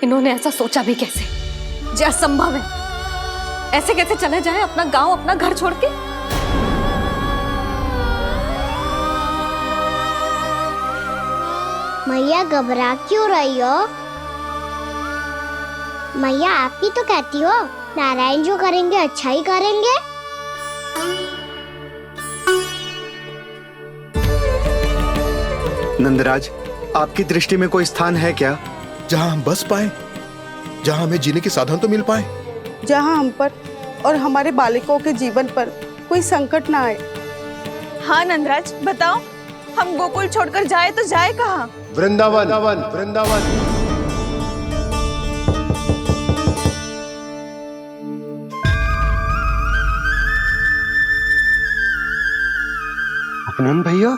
इन्होंने ऐसा सोचा भी कैसे? जो असंभव है। ऐसे कैसे चले जाएं अपना गांव, अपना घर छोड़ के? मैया घबरा क्यों रही हो? मैया आप ही तो कहती हो नारायण जो करेंगे अच्छा ही करेंगे। नंदराज, आपकी दृष्टि में कोई स्थान है क्या जहां हम बस पाए, जहां हमें जीने के साधन तो मिल पाए, जहां हम पर और हमारे बालकों के जीवन पर कोई संकट ना आए। हाँ नंदराज, बताओ हम गोकुल छोड़कर जाए तो जाए कहाँ? वृंदावन। वृंदावन। अपनन भैया,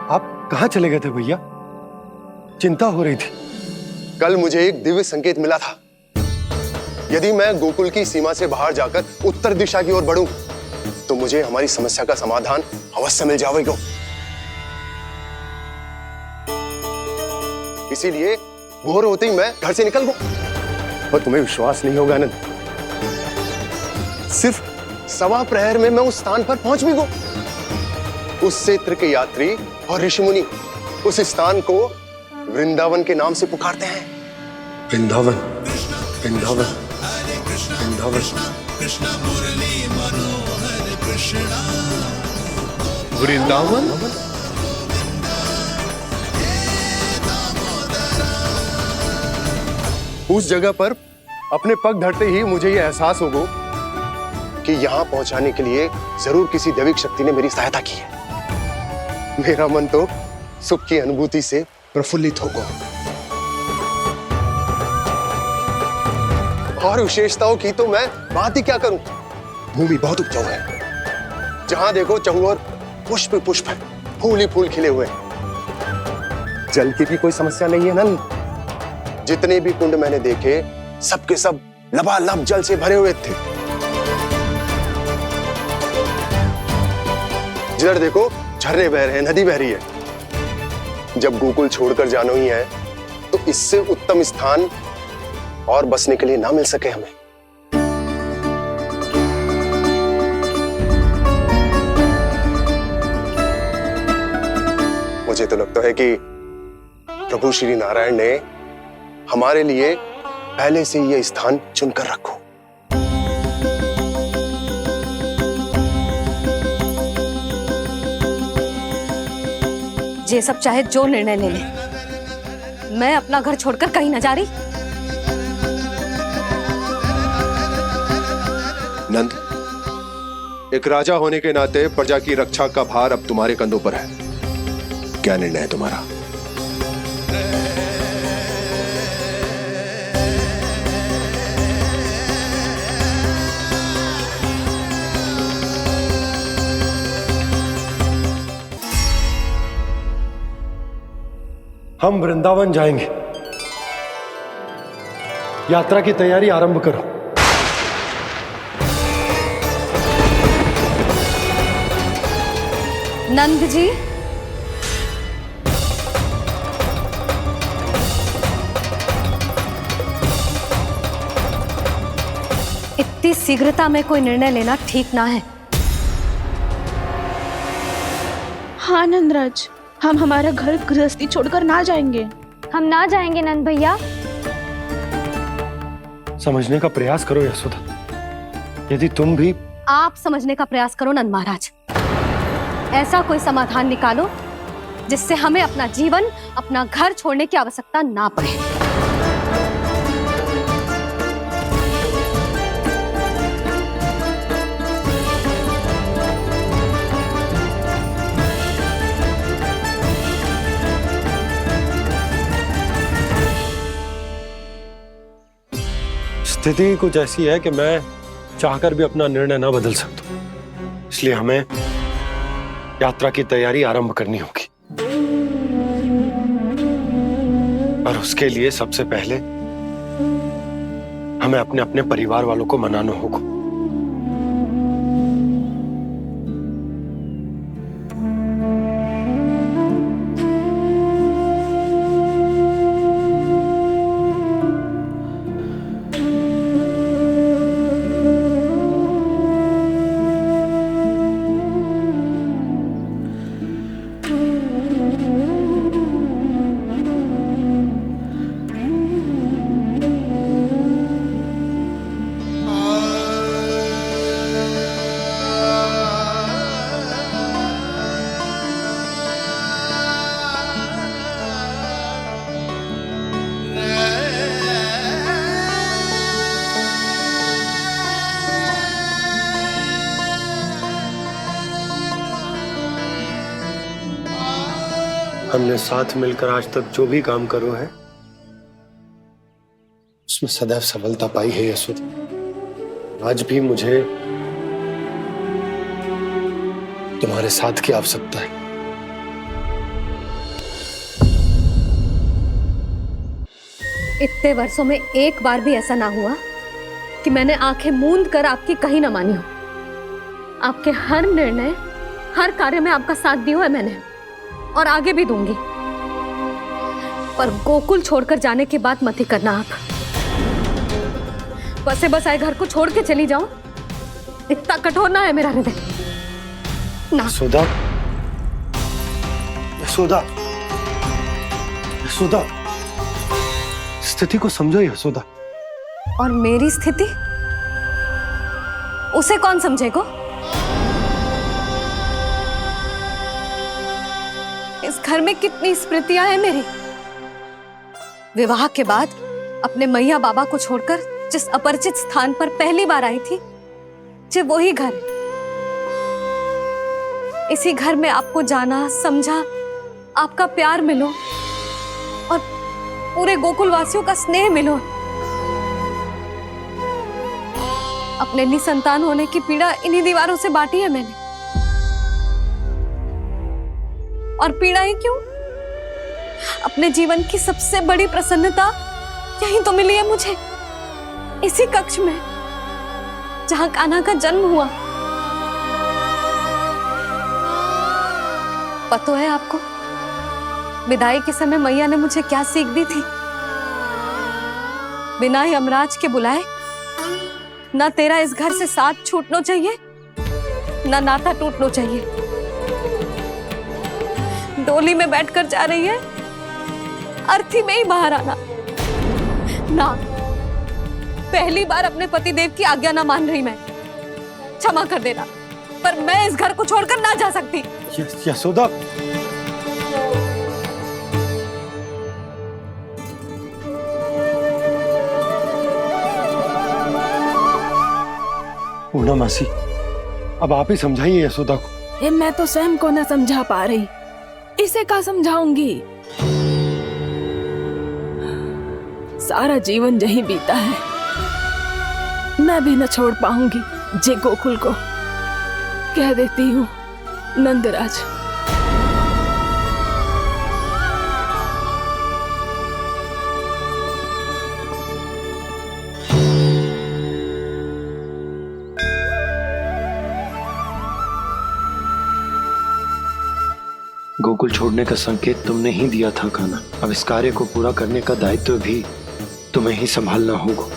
आप कहाँ चले गए थे भैया? चिंता हो रही थी। कल मुझे एक दिव्य संकेत मिला था। यदि मैं गोकुल की सीमा से बाहर जाकर उत्तर दिशा की ओर बढ़ूं, तो मुझे हमारी समस्या का समाधान अवश्य मिल जाएगा। इसीलिए भोर होते ही मैं घर से निकल गया। और तुम्हें विश्वास नहीं होगा आनंद, सिर्फ सवा प्रहर में मैं उस स्थान पर पहुंच भी गया। उस क्षेत्र के यात्री और ऋषिमुनि उस स्थान को वृंदावन के नाम से पुकारते हैं। वृंदावन, वृंदावन, वृंदावन। वृंदावन। उस जगह पर अपने पग धरते ही मुझे यह एहसास होगा कि यहां पहुंचाने के लिए जरूर किसी दैविक शक्ति ने मेरी सहायता की है। मेरा मन तो सुख की अनुभूति से प्रफुल्लित होगा। और विशेषताओं की तो मैं बात ही क्या करूं। भूमि बहुत उपजाऊ है, जहां देखो चहुओर पुष्प पुष्प है, फूल ही फूल खिले हुए हैं। जल की भी कोई समस्या नहीं है नंद। जितने भी कुंड मैंने देखे, सबके सब लबालब जल से भरे हुए थे। जिधर देखो झरने बह रहे हैं, नदी बह रही है। जब गोकुल छोड़कर जाना ही है, तो इससे उत्तम स्थान और बसने के लिए ना मिल सके हमें। मुझे तो लगता है कि प्रभु श्री नारायण ने हमारे लिए पहले से यह स्थान चुनकर रखो। ये सब चाहे जो निर्णय ले ले, मैं अपना घर छोड़कर कहीं न जा रही। नंद, एक राजा होने के नाते प्रजा की रक्षा का भार अब तुम्हारे कंधों पर है। क्या निर्णय है तुम्हारा? हम वृंदावन जाएंगे। यात्रा की तैयारी आरंभ करो। नंद जी, इतनी शीघ्रता में कोई निर्णय लेना ठीक ना है। हाँ नंदराज, हम हमारा घर गृहस्थी छोड़कर ना जाएंगे। हम ना जाएंगे नंद भैया। समझने का प्रयास करो यशोदा। यदि तुम भी आप समझने का प्रयास करो नंद महाराज। ऐसा कोई समाधान निकालो जिससे हमें अपना जीवन, अपना घर छोड़ने की आवश्यकता ना पड़े। स्थिति कुछ ऐसी है कि मैं चाहकर भी अपना निर्णय ना बदल सकता, इसलिए हमें यात्रा की तैयारी आरंभ करनी होगी। और उसके लिए सबसे पहले हमें अपने अपने परिवार वालों को मनाना होगा। हमने साथ मिलकर आज तक जो भी काम करो है उसमें सदैव सफलता पाई है यशोदा। आज भी मुझे तुम्हारे साथ की आवश्यकता है। इतने वर्षों में एक बार भी ऐसा ना हुआ कि मैंने आंखें मूंद कर आपकी कहीं ना मानी हो। आपके हर निर्णय, हर कार्य में आपका साथ दिया है मैंने, और आगे भी दूंगी। पर गोकुल छोड़कर जाने की बात मत ही करना आप। बसे बसाए घर को छोड़ के चली जाऊं, इतना कठोर ना है मेरा हृदय ना। यशोदा, यशोदा, यशोदा, स्थिति को समझो यशोदा। और मेरी स्थिति उसे कौन समझेगा? इस घर में कितनी स्मृतियां हैं मेरी। विवाह के बाद अपने मैया बाबा को छोड़कर जिस अपरिचित स्थान पर पहली बार आई थी, जो वही घर है। इसी घर में आपको जाना, समझा, आपका प्यार मिलो और पूरे गोकुल वासियों का स्नेह मिलो। अपने निसंतान होने की पीड़ा इन्हीं दीवारों से बांटी है मैंने। और पीड़ा ही क्यों? अपने जीवन की सबसे बड़ी प्रसन्नता यही तो मिली है मुझे, इसी कक्ष में जहां कान्हा का जन्म हुआ। पता है आपको विदाई के समय मैया ने मुझे क्या सीख दी थी? बिना ही यमराज के बुलाए ना तेरा इस घर से साथ छूटना चाहिए, ना नाता टूटना चाहिए। डोली में बैठकर जा रही है, अर्थी में ही बाहर आना ना। पहली बार अपने पतिदेव की आज्ञा ना मान रही मैं, क्षमा कर देना, पर मैं इस घर को छोड़कर ना जा सकती। यशोदा, पूर्णा मासी, अब आप ही समझाइए यशोदा को। मैं तो स्वयं को ना समझा पा रही, इसे क्या समझाऊंगी? सारा जीवन यही बीता है, मैं भी न छोड़ पाऊंगी जे गोकुल को। कह देती हूँ नंदराज। गोकुल छोड़ने का संकेत तुमने ही दिया था कान्हा। अब इस कार्य को पूरा करने का दायित्व भी तुम्हें ही संभालना होगा।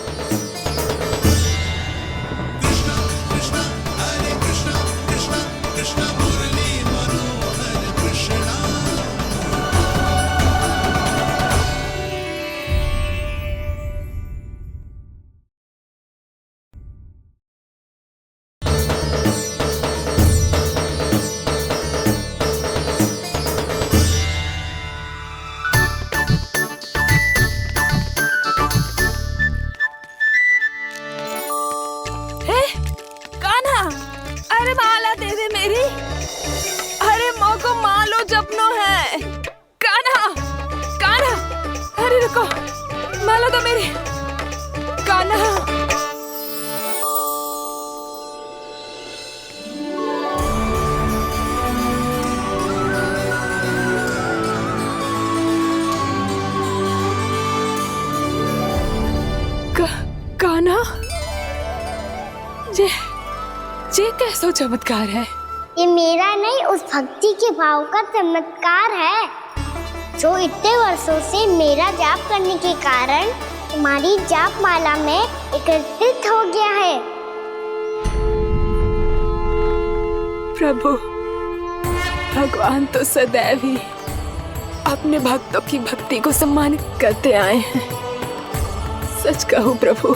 अरे माला दे दे मेरी। अरे माँ को मालो जपनो है। कान्हा, कान्हा, अरे रुको, माला तो मेरी। कान्हा, कान्हा, ये कैसा चमत्कार है? ये मेरा नहीं, उस भक्ति के भाव का चमत्कार है जो इतने वर्षों से मेरा जाप करने के कारण तुम्हारी जाप माला में एकत्रित हो गया है। प्रभु, भगवान तो सदैव ही अपने भक्तों की भक्ति को सम्मानित करते आए हैं। सच कहूं प्रभु,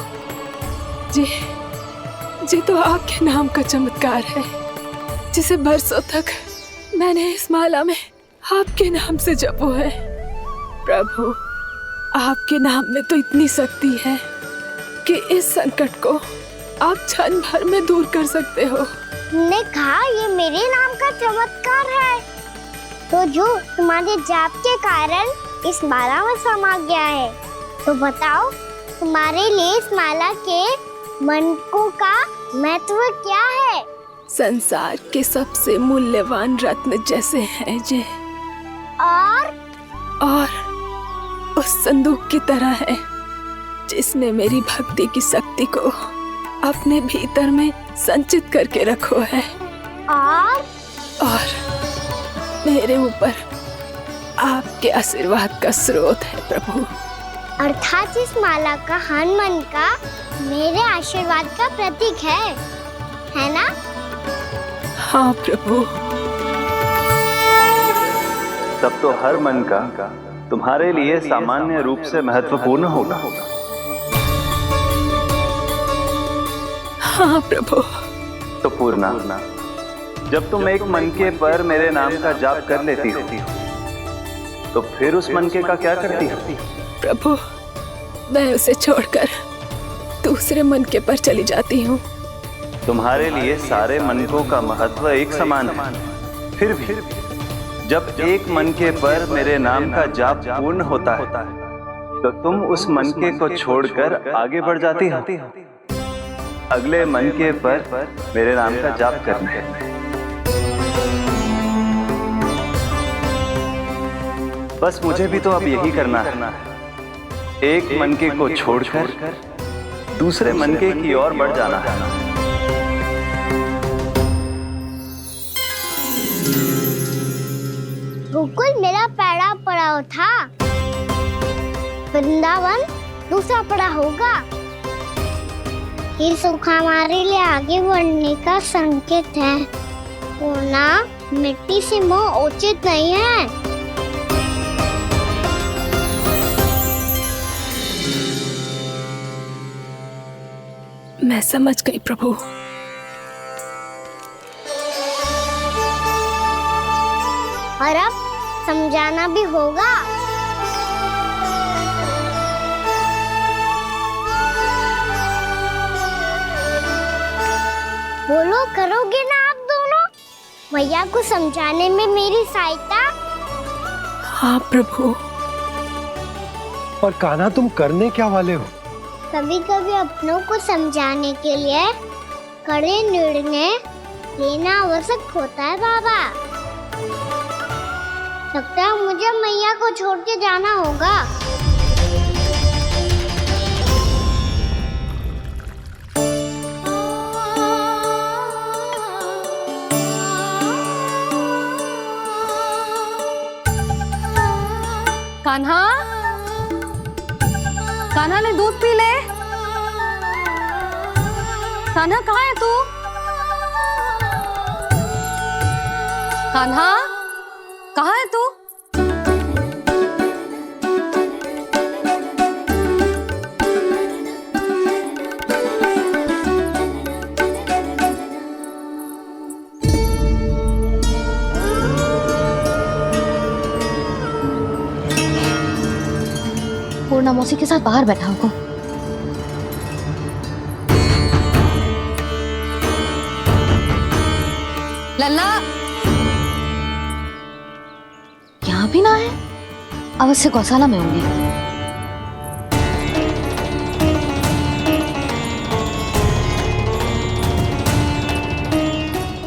जी तो आपके नाम का चमत्कार है, जिसे बरसों तक मैंने इस माला में आपके नाम से जपो है। प्रभु, आपके नाम में तो इतनी शक्ति है कि इस संकट को आप क्षण भर में दूर कर सकते हो। तुमने कहा ये मेरे नाम का चमत्कार है, तो जो तुम्हारे जाप के कारण इस माला में समा गया है, तो बताओ तुम्हारे लिए इस माला के मनकों का महत्व क्या है? संसार के सबसे मूल्यवान रत्न जैसे हैं जे, और उस संदूक की तरह है जिसने मेरी भक्ति की शक्ति को अपने भीतर में संचित करके रखो है, और मेरे ऊपर आपके आशीर्वाद का स्रोत है प्रभु। अर्थात इस माला का हनुमान का मेरे आशीर्वाद का प्रतीक है ना? हाँ प्रभु। तब तो हर मन का तुम्हारे लिए सामान्य रूप से महत्वपूर्ण होगा। हाँ प्रभु। तो पूर्णा, जब तुम एक मनके पर मेरे नाम का जाप कर लेती हो, तो फिर उस मनके का क्या करती हो? प्रभु, मैं उसे छोड़कर दूसरे मनके पर चली जाती हूँ। तुम्हारे लिए सारे मनकों का महत्व एक समान है, फिर भी जब एक मनके पर मेरे नाम का जाप पूर्ण होता है, तो तुम उस मनके को छोड़कर आगे बढ़ जाती हो अगले मनके पर मेरे नाम का जाप करने। बस मुझे भी तो अब यही करना है, एक मनके को छोड़कर दूसरे मनके की ओर बढ़ जाना है। गोकुल मेरा पहला पड़ाव था, वृंदावन दूसरा पड़ाव होगा। ये सुख हमारे लिए आगे बढ़ने का संकेत है, पूर्णा मिट्टी से मोह उचित नहीं है। मैं समझ गई प्रभु। और अब समझाना भी होगा। बोलो, करोगे ना आप दोनों? मैया को समझाने में मेरी सहायता? हाँ प्रभु। और कान्हा, तुम करने क्या वाले हो? कभी कभी अपनों को समझाने के लिए कड़े निर्णय लेना आवश्यक होता है बाबा। लगता है मुझे मैया को छोड़ के जाना होगा। कान्हा, कान्हा ने दूध पी ले। कान्हा कहाँ है तू? कान्हा, कहाँ है तू? पूर्णा मौसी के साथ बाहर बैठा होगा। लल्ला, यहाँ भी ना है, अवश्य गौशाला में होंगे।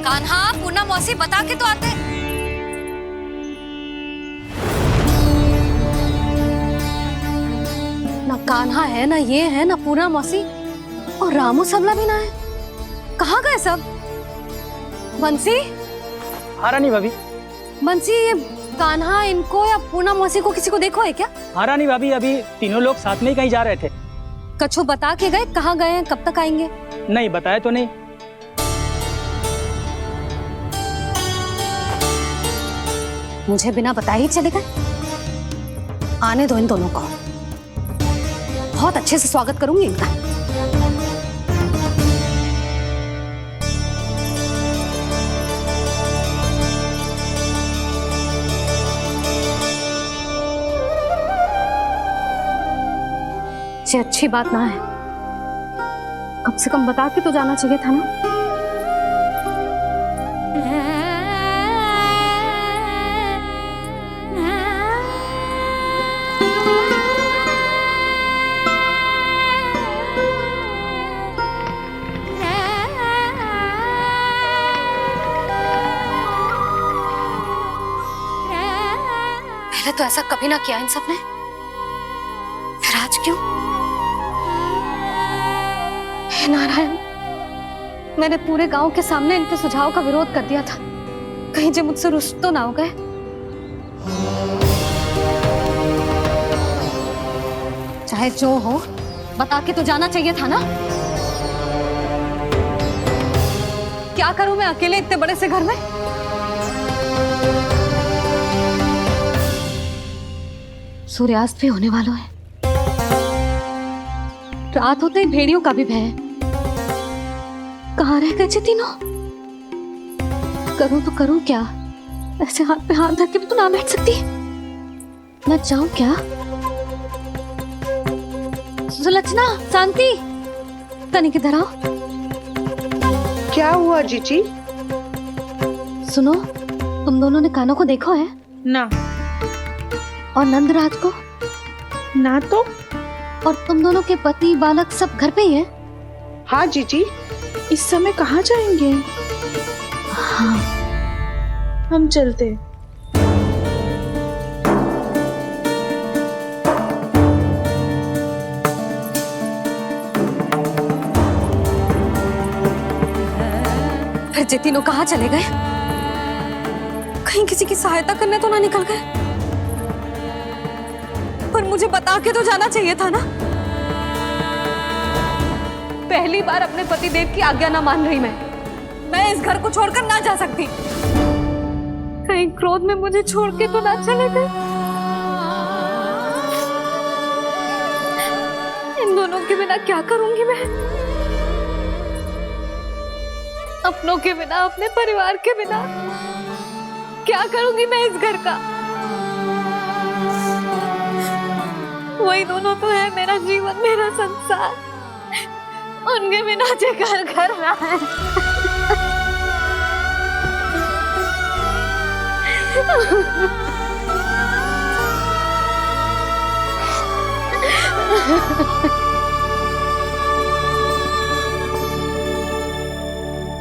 कान्हा, पूर्णा मौसी बता के तो आते। ना कान्हा है, ना ये है, ना पूर्णा मौसी। और रामू सबला भी ना है। कहाँ गए सब? बंसी, हाँ रानी भाभी। बंसी, ये कान्हा इनको या पूना मौसी को किसी को देखो है क्या? हाँ रानी भाभी, अभी तीनों लोग साथ में ही कहीं जा रहे थे। कछु बता के गए कहाँ गए हैं, कब तक आएंगे? नहीं बताया तो नहीं। मुझे बिना बताए ही चले गए? आने दो इन दोनों को, बहुत अच्छे से स्वागत करूंगी इनका। ये अच्छी बात ना है, कम से कम बता के तो जाना चाहिए था ना। पहले तो ऐसा कभी ना किया इन सब ने, फिर आज क्यों? हे नारायण, मैंने पूरे गांव के सामने इनके सुझाव का विरोध कर दिया था, कहीं जे मुझसे रुष्ट तो ना हो गए। चाहे जो हो, बता के तो जाना चाहिए था ना। क्या करूं मैं अकेले इतने बड़े से घर में? सूर्यास्त भी होने वाला है, रात होते ही भेड़ियों का भी भय है। कहाँ रह गए तीनों? करूं तो करूं क्या? ऐसे हाथ पे हाथ धर के भी तो ना बैठ सकती। मैं जाऊं क्या? सुलक्षणा, शांति, तनी किधर आओ। क्या हुआ जीजी? सुनो, तुम दोनों ने कान्हा को देखा है? ना। और नंदराज को? ना तो। और तुम दोनों के पति बालक सब घर पे ही हैं? हाँ जीजी, इस समय कहाँ जाएंगे? हाँ। हम चलते। फिर ये तीनों कहाँ चले गए? कहीं किसी की सहायता करने तो ना निकल गए? पर मुझे बता के तो जाना चाहिए था ना। पहली बार अपने पतिदेव की आज्ञा ना मान रही मैं इस घर को छोड़कर ना जा सकती। कहीं क्रोध में मुझे छोड़ के तो ना चले गए। इन दोनों के बिना क्या करूंगी मैं? अपनों के बिना, अपने परिवार के बिना क्या करूंगी मैं इस घर का? वही दोनों तो है मेरा जीवन, मेरा संसार। उनके बिना जे घर घर रहा है।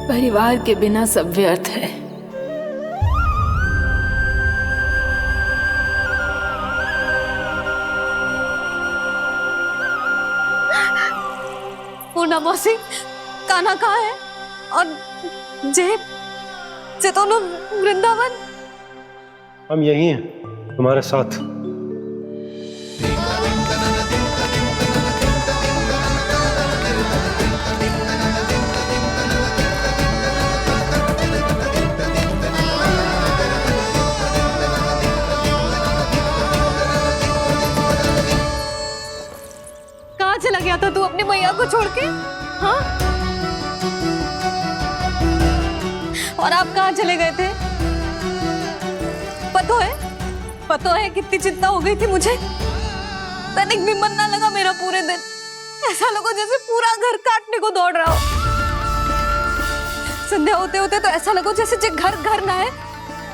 परिवार के बिना सब व्यर्थ है। पूना मौसी, कान्हा कहाँ है? और जे दोनों वृंदावन? हम यही हैं, तुम्हारे साथ। कहाँ चला गया था तू अपनी मैया को छोड़ के? हाँ? और आप कहाँ चले गए थे? पता है कितनी चिंता हो गई थी मुझे। तनिक भी मन ना लगा मेरा पूरे दिन। ऐसा लगा जैसे पूरा घर काटने को दौड़ रहा हो। संध्या होते होते तो ऐसा लगा जैसे घर घर ना है,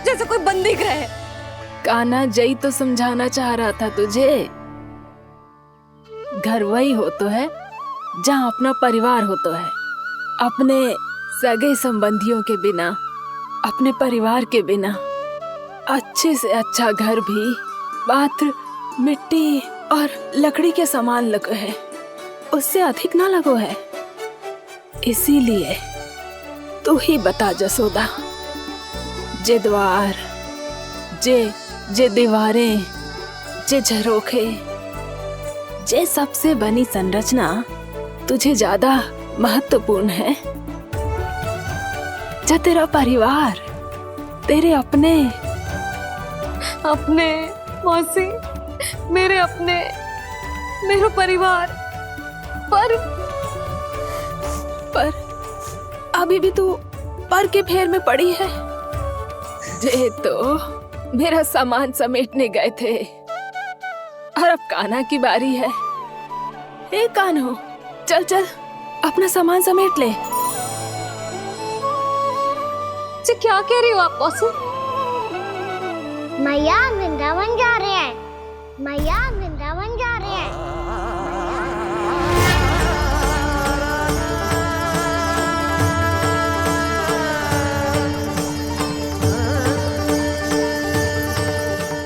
जैसे कोई बंदी गृह है। कान्हा जई तो समझाना चाह रहा था तुझे। घर वही हो तो है जहाँ अपना परिवार हो तो है। अपने सगे संबंधियों के बिना, अपने परिवार के बिना अच्छे से अच्छा घर भी मात्र मिट्टी और लकड़ी के समान लगो है, उससे अधिक ना लगो है। इसीलिए तू ही बता जसोदा, जे द्वार, जे दीवारें, जे झरोखे, जे सबसे बनी संरचना तुझे ज्यादा महत्वपूर्ण है? जो तेरा परिवार, तेरे अपने मौसी, मेरे अपने, मेरा परिवार, पर अभी भी तू पर के फेर में पड़ी है। जे तो मेरा सामान समेटने गए थे और अब कान्हा की बारी है। हे कान्हो, चल चल अपना सामान समेट ले। जी क्या कह रही हो आप मौसी? मैया वृंदावन जा रहे हैं, मैया वृंदावन जा रहे हैं।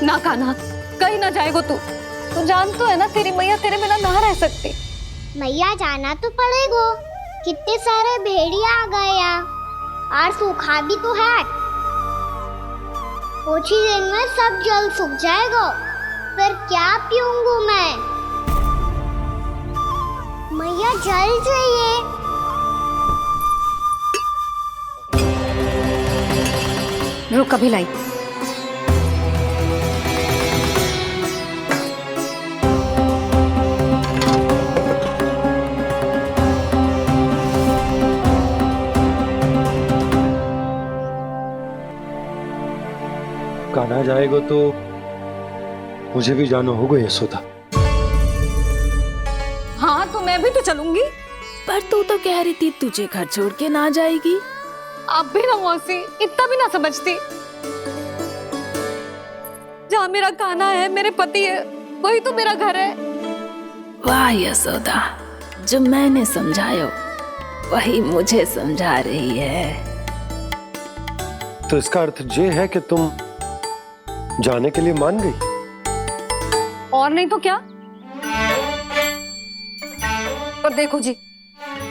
ना कान्हा, कहीं ना जाएगो तू जान तो है ना तेरी मैया तेरे बिना ना रह सकती। मैया जाना तो पड़ेगा, कितने सारे भेड़िया आ गए यहाँ और सूखा भी तो है। कुछ ही दिन में सब जल सूख जाएगा, फिर क्या पीऊंगी मैं? मैया जल चाहिए। रुक अभी लाई। कान्हा जाएगा तो मुझे भी जाना होगा यशोदा। हाँ तो मैं भी तो चलूंगी। पर तू तो कह रही थी तुझे घर छोड़ के ना जाएगी। आप भी ना मौसी, इतना भी ना समझती। जहाँ मेरा कान्हा है, मेरे पति है, वही तो मेरा घर है। वाह यशोदा, जो मैंने समझाया वही मुझे समझा रही है। तो इसका अर्थ ये है कि तुम जाने के लिए मान गई? और नहीं तो क्या। पर देखो जी,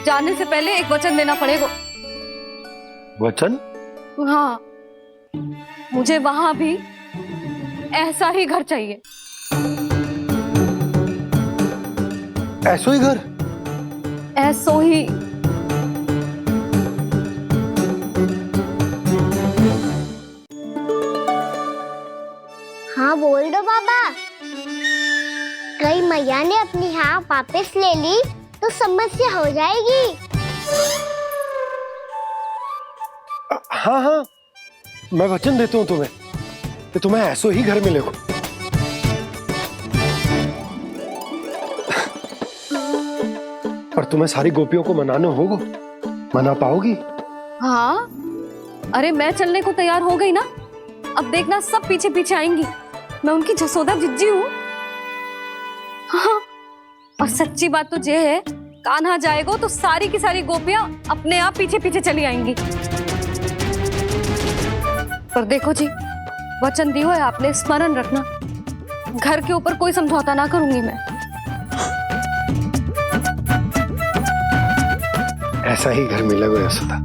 जाने से पहले एक वचन देना पड़ेगा। वचन? हाँ, मुझे वहां भी ऐसा ही घर चाहिए। ऐसो ही घर? ऐसो ही। हाँ बोल दो बाबा। कहीं मैया ने अपनी हाँ वापस ले ली तो समस्या हो जाएगी। हाँ हाँ, मैं वचन देता हूँ तुम्हें कि तुम्हें ऐसो ही घर मिलेगा। पर तुम्हें सारी गोपियों को मनाना होगा। मना पाओगी? हाँ, अरे मैं चलने को तैयार हो गई ना। अब देखना सब पीछे पीछे आएंगी। मैं उनकी जसोदा जिज्जी हूँ। हाँ, और सच्ची बात तो ये है, कान्हा जाएगा तो सारी की सारी गोपियां अपने आप पीछे पीछे चली आएंगी। पर देखो जी, वचन दियो है आपने, स्मरण रखना। घर के ऊपर कोई समझौता ना करूंगी मैं। ऐसा ही घर मिलेगा यशोदा।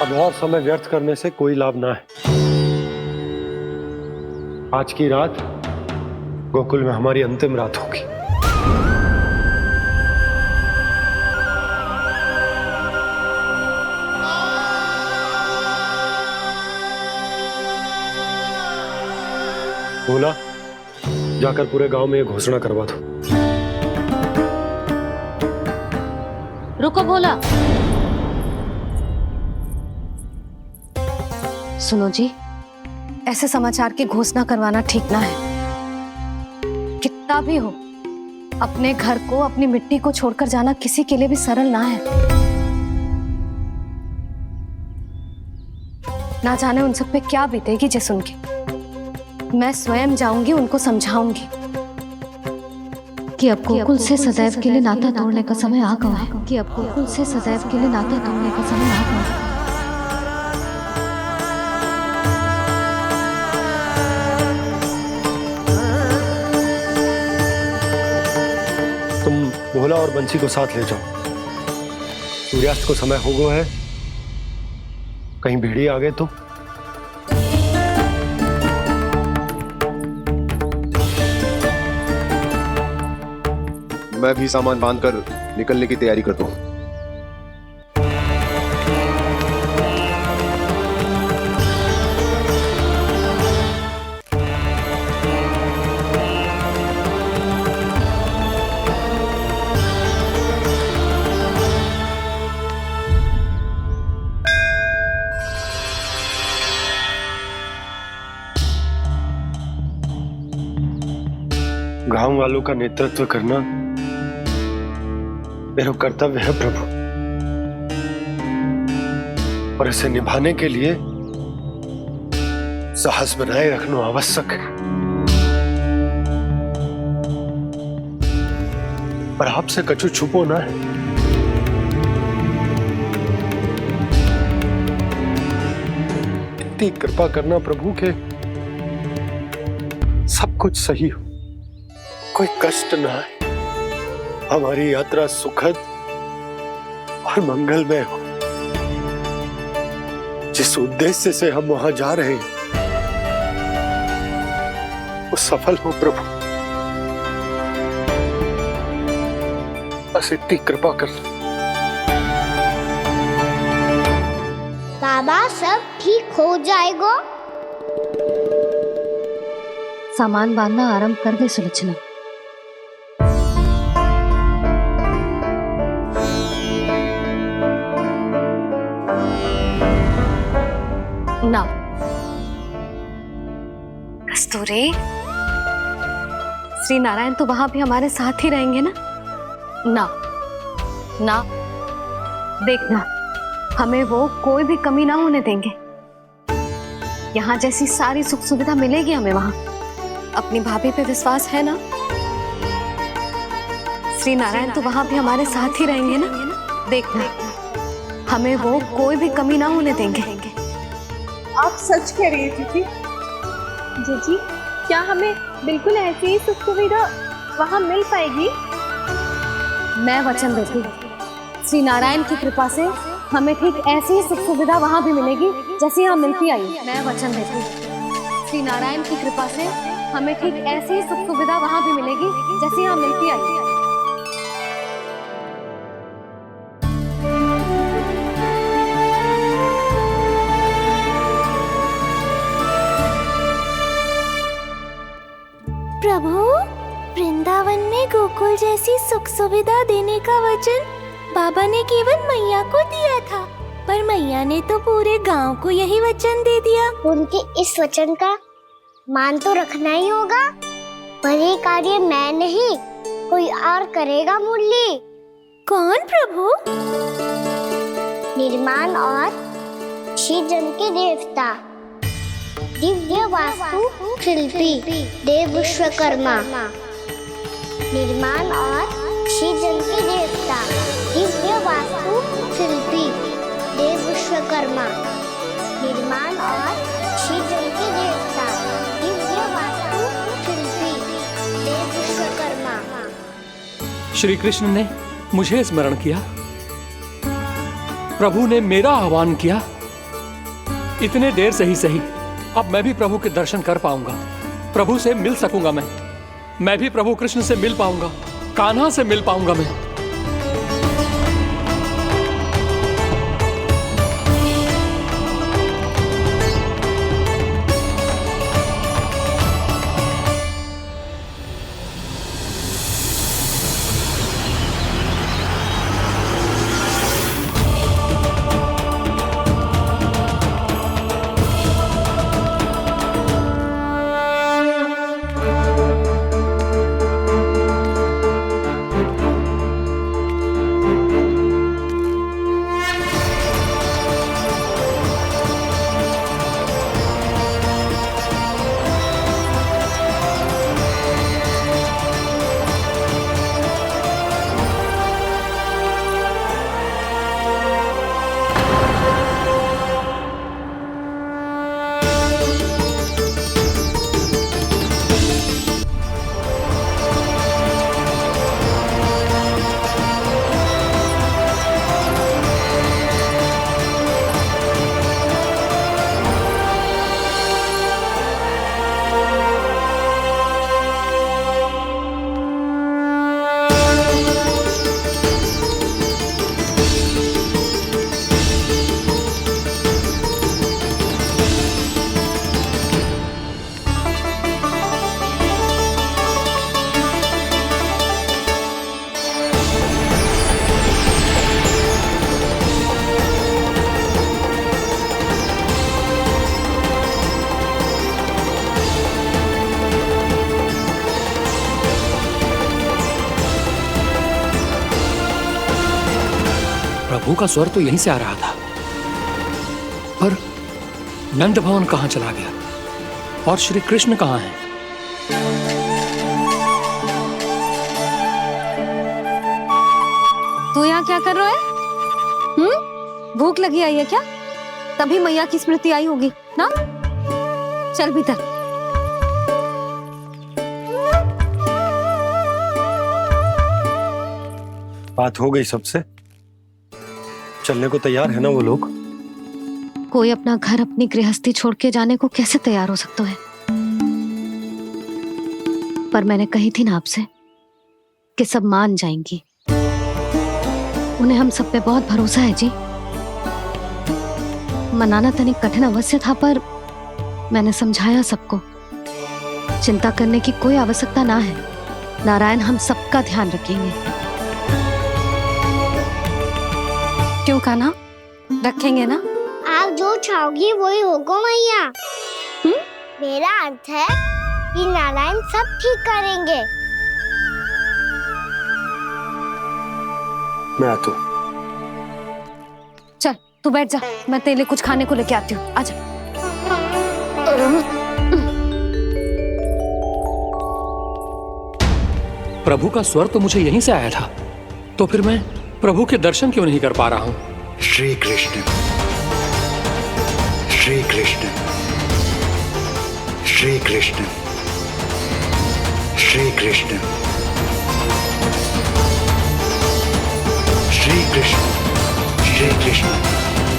अब और समय व्यर्थ करने से कोई लाभ ना है। आज की रात गोकुल में हमारी अंतिम रात होगी। बोला, जाकर पूरे गांव में ये घोषणा करवा दो। रुको भोला। सुनो जी, ऐसे समाचार की घोषणा करवाना ठीक ना है। कितना भी हो, अपने घर को, अपनी मिट्टी को छोड़कर जाना किसी के लिए भी सरल ना है। ना जाने उन सब पे क्या बीतेगी जे सुन के। मैं स्वयं जाऊंगी, उनको समझाऊंगी। कि अब गोकुल से सदैव के लिए नाता तोड़ने का समय आ गया है, कि अब गोकुल से सदैव के लिए नाता तोड़ने का समय आ गया है। तुम भोला और बंसी को साथ ले जाओ। सूर्यास्त को समय हो गया है, कहीं भीड़ी आ गए तो। मैं भी सामान बांधकर निकलने की तैयारी करता हूँ। गांव वालों का नेतृत्व करना मेरा कर्तव्य है प्रभु, और इसे निभाने के लिए साहस बनाए रखना आवश्यक है। पर आपसे कछु छुपो ना है। इतनी कृपा करना प्रभु के सब कुछ सही हो, कोई कष्ट ना आए, हमारी यात्रा सुखद और मंगलमय हो। जिस उद्देश्य से हम वहां जा रहे हैं वो सफल हो प्रभु, बस इतनी कृपा कर। बाबा सब ठीक हो जाएगा। सामान बांधना आरंभ कर दे सुलोचना। ना कस्तूरी, श्री नारायण तो वहां भी हमारे साथ ही रहेंगे ना? ना ना, देखना हमें वो कोई भी कमी ना होने देंगे। यहाँ जैसी सारी सुख सुविधा मिलेगी हमें वहां। अपनी भाभी पे विश्वास है ना? श्री नारायण तो वहां भी हमारे साथ ही रहेंगे ना? देखना हमें वो कोई भी कमी ना होने देंगे। आप सच कह रही है दीदी। जीजी, क्या हमें बिल्कुल ऐसी ही सुख सुविधा वहाँ मिल पाएगी? मैं वचन देती हूँ, श्री नारायण की कृपा से हमें ठीक ऐसी ही सुख सुविधा वहाँ भी मिलेगी जैसी यहाँ मिलती आई। मैं वचन देती हूँ, श्री नारायण की कृपा से हमें ठीक ऐसी ही सुख सुविधा वहाँ भी मिलेगी जैसी यहाँ मिलती आई। प्रभु, वृंदावन में गोकुल जैसी सुख सुविधा देने का वचन बाबा ने केवल मैया को दिया था, पर मैया ने तो पूरे गांव को यही वचन दे दिया। उनके इस वचन का मान तो रखना ही होगा, पर ये कार्य मैं नहीं कोई और करेगा। मुरली कौन प्रभु? निर्माण और श्रीजन के देवता, दिव्य वास्तु शिल्पी देव विश्वकर्मा। निर्माण और श्रीजन के देवता, दिव्य वास्तु शिल्पी देव विश्वकर्मा। निर्माण और श्रीजन के देवता, दिव्य वास्तु शिल्पी देव विश्वकर्मा। श्री कृष्ण ने मुझे स्मरण किया, प्रभु ने मेरा आह्वान किया। इतने देर से ही सही, अब मैं भी प्रभु के दर्शन कर पाऊंगा, प्रभु से मिल सकूंगा। मैं भी प्रभु कृष्ण से मिल पाऊंगा, कान्हा से मिल पाऊंगा मैं। प्रभु का स्वर तो यहीं से आ रहा था, पर नंद भवन कहां चला गया और श्री कृष्ण कहां है? तू यहाँ क्या कर रहा है? भूख लगी आई है क्या? तभी मैया की स्मृति आई होगी ना? चल भीतर। बात हो गई सबसे? चलने को तैयार है ना वो लोग? कोई अपना घर अपनी गृहस्थी छोड़ के जाने को कैसे तैयार हो सकता है? पर मैंने कही थी ना आपसे कि सब मान जाएंगी। उन्हें हम सब पे बहुत भरोसा है जी। मनाना तनिक कठिन अवश्य था, पर मैंने समझाया सबको। चिंता करने की कोई आवश्यकता ना है। नारायण हम सबका ध्यान रखेंगे। क्यों कान्हा, रखेंगे ना? आप जो चाहोगी वही होगा मैया। मेरा अर्थ है कि नारायण सब ठीक करेंगे। मैं आता हूं। चल तू बैठ जा, मैं तेरे लिए कुछ खाने को लेके आती हूँ। आजा। प्रभु का स्वर तो मुझे यहीं से आया था, तो फिर मैं प्रभु के दर्शन क्यों नहीं कर पा रहा हूँ? श्री कृष्ण, श्री कृष्ण, श्री कृष्ण, श्री कृष्ण, श्री कृष्ण, श्री कृष्ण, श्री कृष्ण,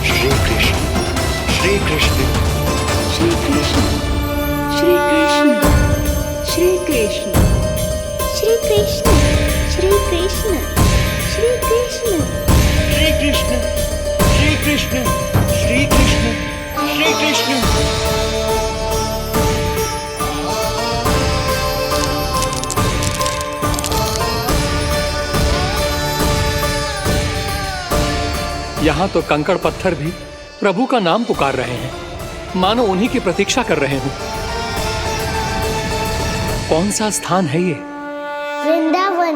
श्री कृष्ण, श्री कृष्ण, श्री कृष्ण, श्री कृष्ण, श्री कृष्ण, श्री कृष्ण, श्री कृष्ण, श्री कृष्ण, श्री कृष्ण, श्री कृष्ण, श्री कृष्ण। यहाँ तो कंकड़ पत्थर भी प्रभु का नाम पुकार रहे हैं, मानो उन्हीं की प्रतीक्षा कर रहे हों। कौन सा स्थान है ये? वृंदावन,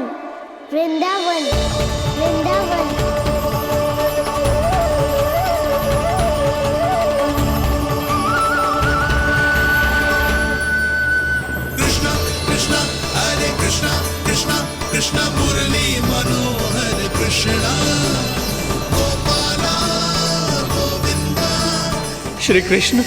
वृंदावन, वृंदावन। कृष्णा कृष्णा हरे कृष्णा, कृष्णा कृष्णा मुरली मनोहर कृष्णा, गोपाला गोविंदा। श्री कृष्ण,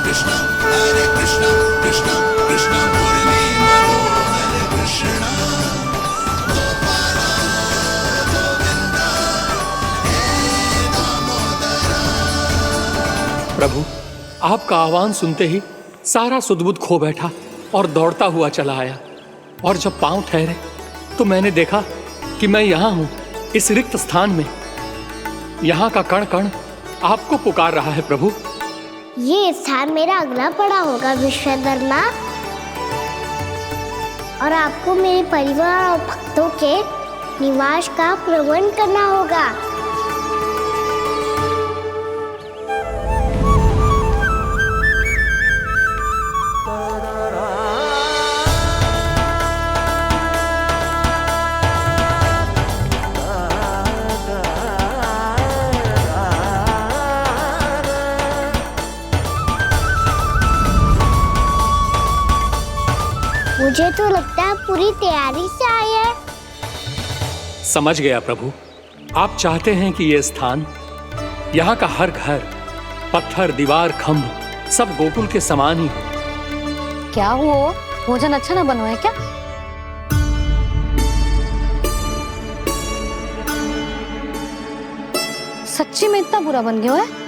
कृष्णा हरे कृष्णा, कृष्णा कृष्णा मुरली मनोहर कृष्णा, गोपाला गोविंदा हे दामोदरा। प्रभु आपका आह्वान सुनते ही सारा सुध-बुध खो बैठा और दौड़ता हुआ चला आया। और जब पांव ठहरे तो मैंने देखा कि मैं यहाँ हूँ, इस रिक्त स्थान में। यहाँ का कण कण आपको पुकार रहा है प्रभु। ये स्थान मेरा अगला पड़ा होगा विश्वकर्मा, और आपको मेरे परिवार और भक्तों के निवास का प्रबंध करना होगा। मुझे तो लगता है पूरी तैयारी से आए हैं। समझ गया प्रभु, आप चाहते हैं कि ये स्थान, यहाँ का हर घर, पत्थर, दीवार, खंभ सब गोकुल के समान ही हो। क्या हुआ? भोजन अच्छा ना बना है क्या? सच्ची में इतना बुरा बन गया है?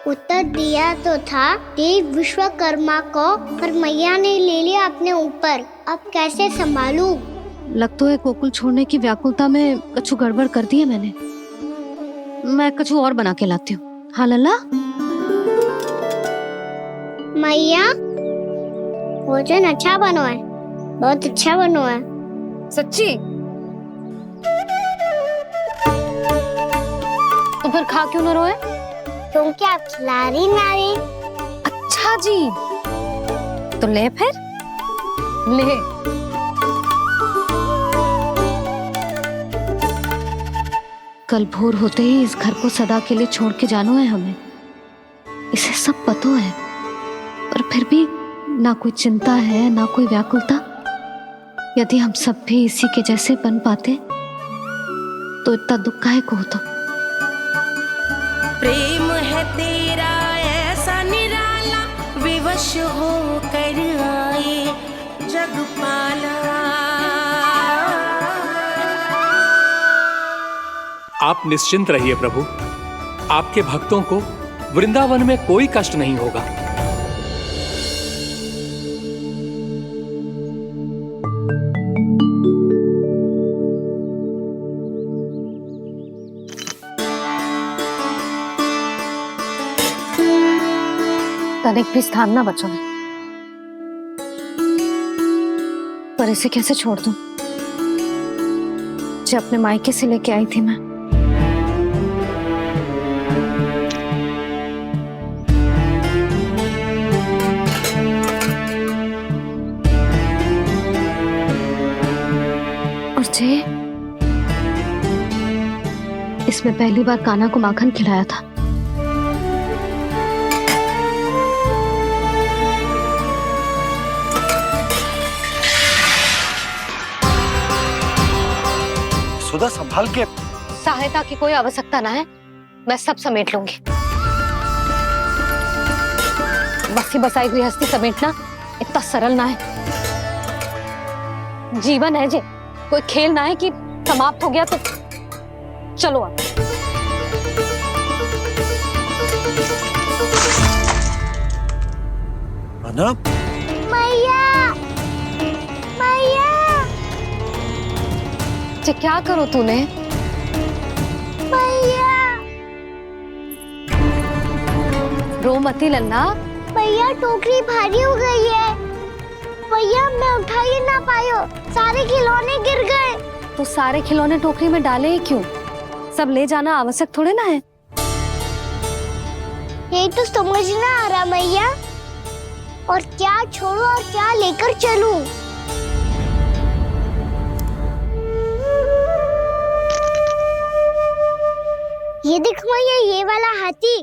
उत्तर दिया तो था देव विश्वकर्मा को, पर मैया ने ले लिया अपने ऊपर। अब कैसे संभालूं? लग तो है गोकुल छोड़ने की व्याकुलता में कछु गड़बड़ कर दी है मैंने। मैं कछु और बना के लाती हूँ। हाँ लल्ला? मैया, भोजन अच्छा बना है, बहुत अच्छा बना है। सच्ची? तो फिर खा क्यों न रोए? क्योंकि आप खिला रही ना रही। अच्छा जी, तो ले फिर ले। कल भोर होते ही इस घर को सदा के लिए छोड़ के जाना है हमें, इसे सब पता है, और फिर भी ना कोई चिंता है ना कोई व्याकुलता। यदि हम सब भी इसी के जैसे बन पाते तो इतना दुख काहे को होता। प्रेम है तेरा ऐसा निराला, विवश हो कर आए जगपाला। आप निश्चिंत रहिए प्रभु, आपके भक्तों को वृंदावन में कोई कष्ट नहीं होगा। तनिक भी स्थान ना बचो है, पर इसे कैसे छोड़ दूं जो अपने मायके से लेके आई थी मैं। और जे इसमें पहली बार कान्हा को माखन खिलाया था। सुधा संभाल के। सहायता की कोई आवश्यकता ना है, मैं सब समेट लूंगी। बसी बसाई गृहस्थी समेटना इतना सरल ना है। जीवन है जे, कोई खेल ना है कि समाप्त हो गया तो चलो आप। मैया, मैया। क्या करो तूने? मैया। रो मती लल्ला। मैया टोकरी भारी हो गई है। मैया मैं उठा ही ना पायो, सारे खिलौने गिर गए। तो सारे खिलौने टोकरी में डाले ही क्यों? सब ले जाना आवश्यक थोड़े ना है। यही तो समझ ना आ रहा मैया, और क्या छोड़ू और क्या लेकर चलूं? ये देखो मैया, ये वाला हाथी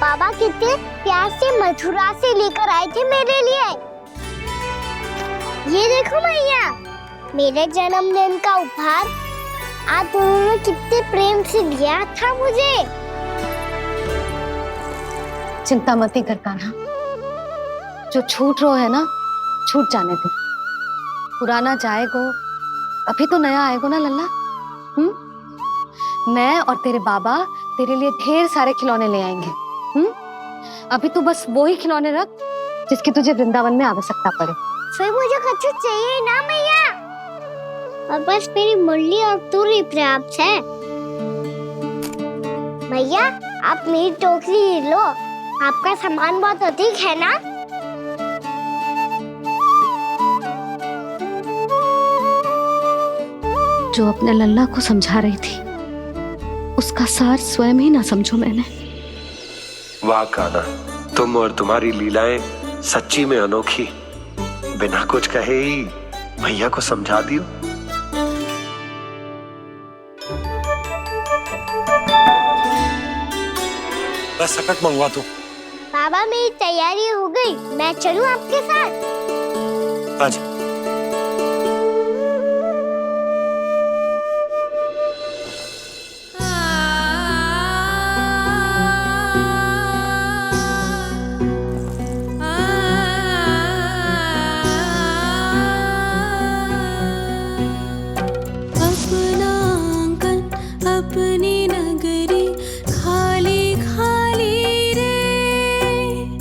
बाबा कितने प्यार से मथुरा से लेकर आए थे मेरे लिए। ये देखो मैया, मेरे जन्मदिन का उपहार आज उन्होंने कितने प्रेम से दिया था मुझे। चिंता मत कर कान्हा, जो छूट रो है ना छूट जाने दे। पुराना जाएगो, अभी तो नया आएगो ना लल्ला। मैं और तेरे बाबा तेरे लिए ढेर सारे खिलौने ले आएंगे। अभी तू बस वो ही खिलौने रख जिसकी तुझे वृंदावन में आवश्यकता पड़े। फिर मुझे कुछ चाहिए ना मैया, और बस मेरी मुरली और तूरी पर्याप्त है। मैया आप मेरी टोकरी लो, आपका सामान बहुत अधिक है ना। जो अपने लल्ला को समझा रही थी उसका सार स्वयं ही ना समझो मैंने। वाह कान्हा, तुम और तुम्हारी लीलाएं सच्ची में अनोखी। बिना कुछ कहे ही भैया को समझा दियो। बस सकट मंगवा दो। बाबा मेरी तैयारी हो गई, मैं चलूं आपके साथ? आजा। अपनी नगरी खाली खाली रे,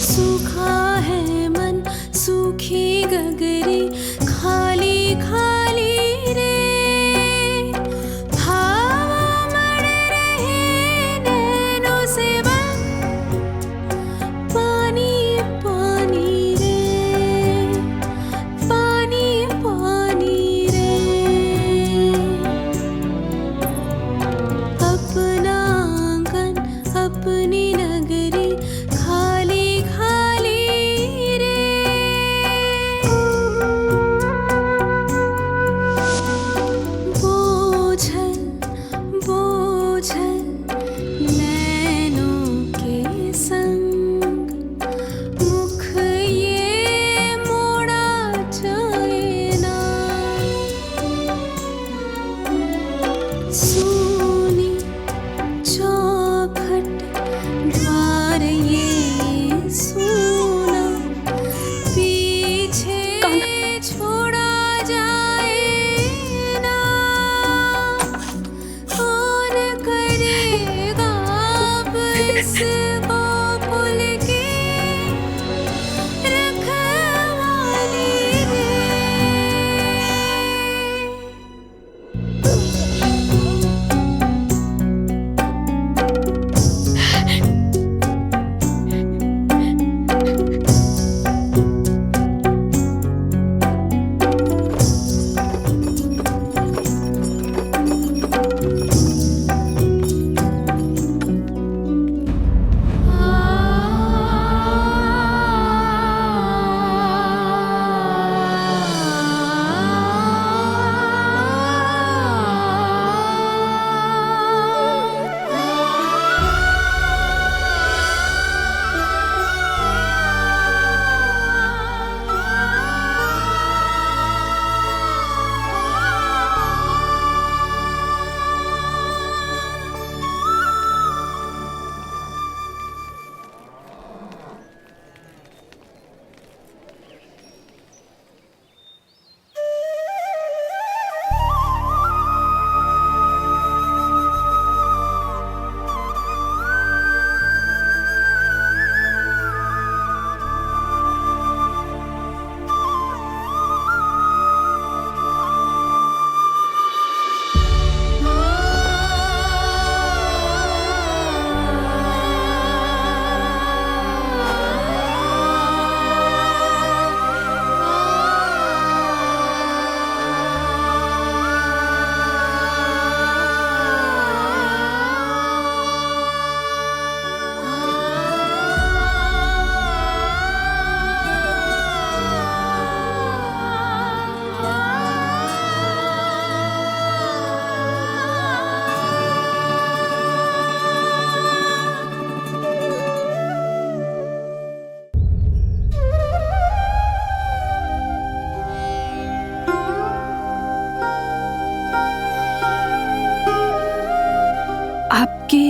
सूखा है मन सूखी गगरी खाली खाली रे, हवा मर रहे नैनों से बन पानी पानी रे, पानी पानी रे। सोनी चौखट द्वार ये सोना पीछे छोड़ा जाए ना कौन करेगा अब इसको भूल के रखवाली रे। आपकी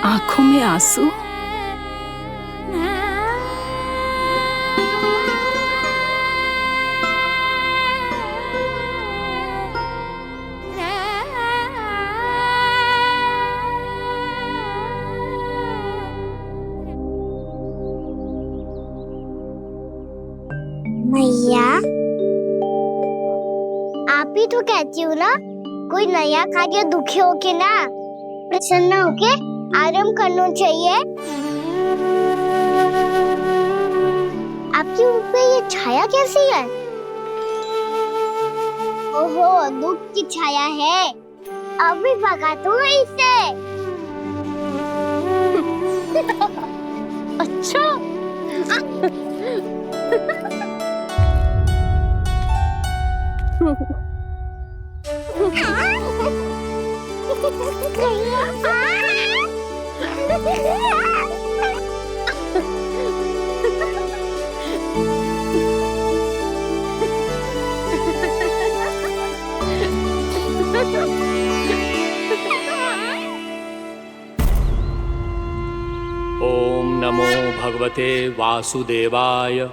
आंखों में आंसू? मैया, आप ही तो कहती हो ना, कोई नया कार्य दुखी होके ना प्रसन्न होके आराम करना चाहिए। आपके मुंह पे ये छाया कैसी है? ओहो, दुख की छाया है। अभी भगा दूं इसे। अच्छा। ओम नमो भगवते वासुदेवाय।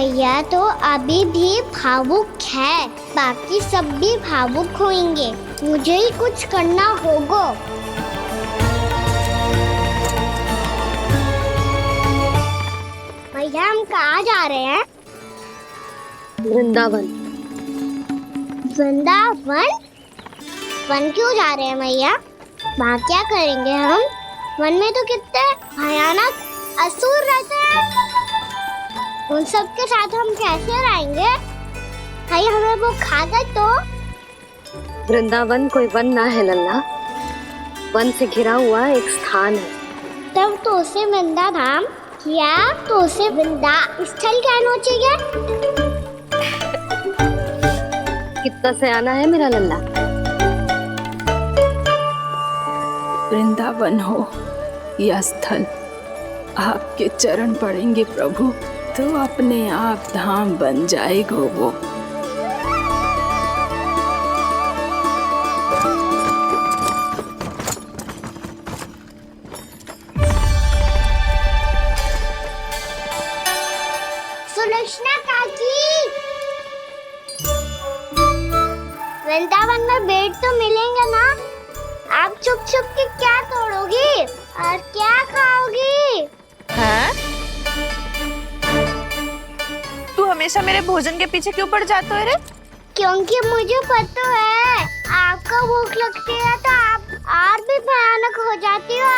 मैया तो अभी भी भावुक है, बाकी सब भी भावुक होंगे। मुझे ही कुछ करना होगा। मैया हम कहाँ जा रहे हैं? वृंदावन। वृंदावन? वन क्यों जा रहे हैं मैया? वहाँ क्या करेंगे हम? वन में तो कितने भयानक असुर रहते हैं। उन सब के साथ हम कैसे रहेंगे? कहीं हमें वो खा गए तो? वृंदावन कोई वन ना है लल्ला, वन से घिरा हुआ एक स्थान है। तब तो उसे वृंदा धाम या तो उसे वृंदा स्थल कहना चाहिए। कितना से आना है मेरा लल्ला। वृंदावन हो या स्थल, आपके चरण पड़ेंगे प्रभु तो अपने आप धाम बन जाएगा वो। सुलक्षणा काकी, वृंदावन में बेट तो मिलेंगे ना? आप छुप छुप के क्या तोड़ोगी और क्या खाओगी? हाँ? तू हमेशा मेरे भोजन के पीछे क्यों पड़ जाते हो रे? क्योंकि मुझे पता है आपको भूख लगती है तो आप और भी भयानक हो जाती हो।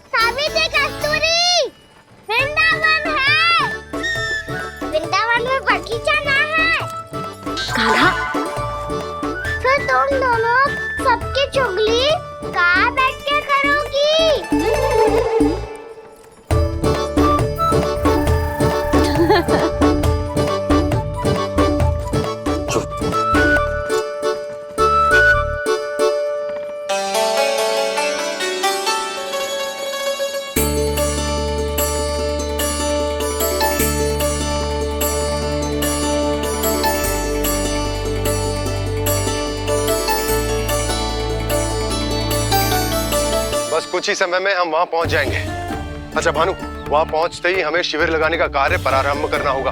सावित्री, कस्तूरी, वृंदावन है। वृंदावन में बगीचा ना है। कान्हा, फिर तुम दोनों सबकी चुगली कहाँ बैठ के करोगी? बस कुछ ही समय में हम वहां पहुंच जाएंगे। अच्छा भानु, वहां पहुंचते ही हमें शिविर लगाने का कार्य प्रारंभ करना होगा,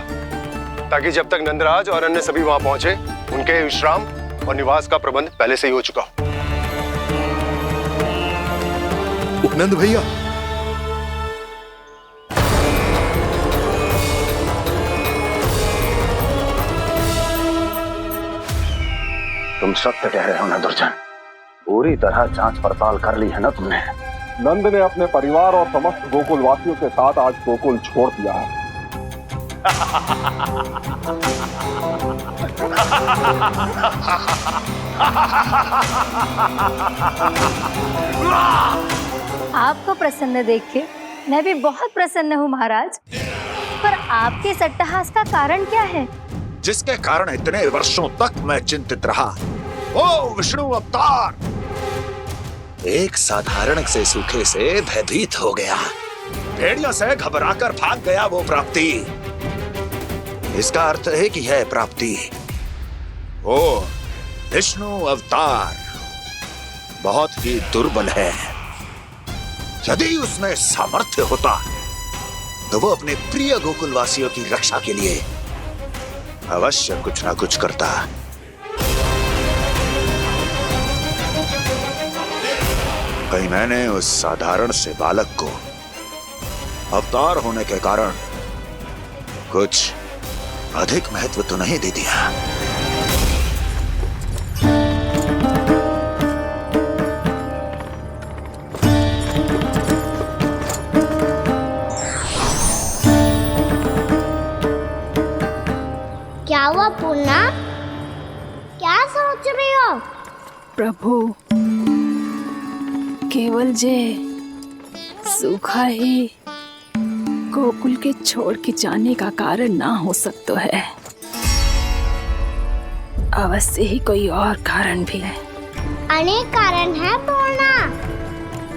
ताकि जब तक नंदराज और अन्य सभी वहां पहुंचे उनके विश्राम और निवास का प्रबंध पहले से ही हो चुका हो। उपनंद भैया, तुम सत्य कह रहे हो ना दुर्जन, पूरी तरह जांच पड़ताल कर ली है ना तुमने? नंद ने अपने परिवार और समस्त गोकुल वासियों के साथ आज गोकुल छोड़ दिया है। आपको प्रसन्न देख के मैं भी बहुत प्रसन्न हूँ महाराज, पर आपके इस अट्टहास का कारण क्या है? जिसके कारण इतने वर्षों तक मैं चिंतित रहा। ओ विष्णु अवतार, एक साधारण से सूखे से भयभीत हो गया, भेड़ियों से घबराकर भाग गया वो प्राप्ति। इसका अर्थ है कि यह प्राप्ति ओ विष्णु अवतार बहुत ही दुर्बल है। यदि उसमें सामर्थ्य होता तो वो अपने प्रिय गोकुलवासियों की रक्षा के लिए अवश्य कुछ ना कुछ करता। कहीं मैंने उस साधारण से बालक को अवतार होने के कारण कुछ अधिक महत्व तो नहीं दे दिया? क्या हुआ पूर्णा? क्या सोच रही हो? प्रभु, केवल जे सूखा ही गोकुल के छोड़ के जाने का कारण ना हो सकता है, अवश्य ही कोई और कारण भी है। अनेक कारण है पूर्णा,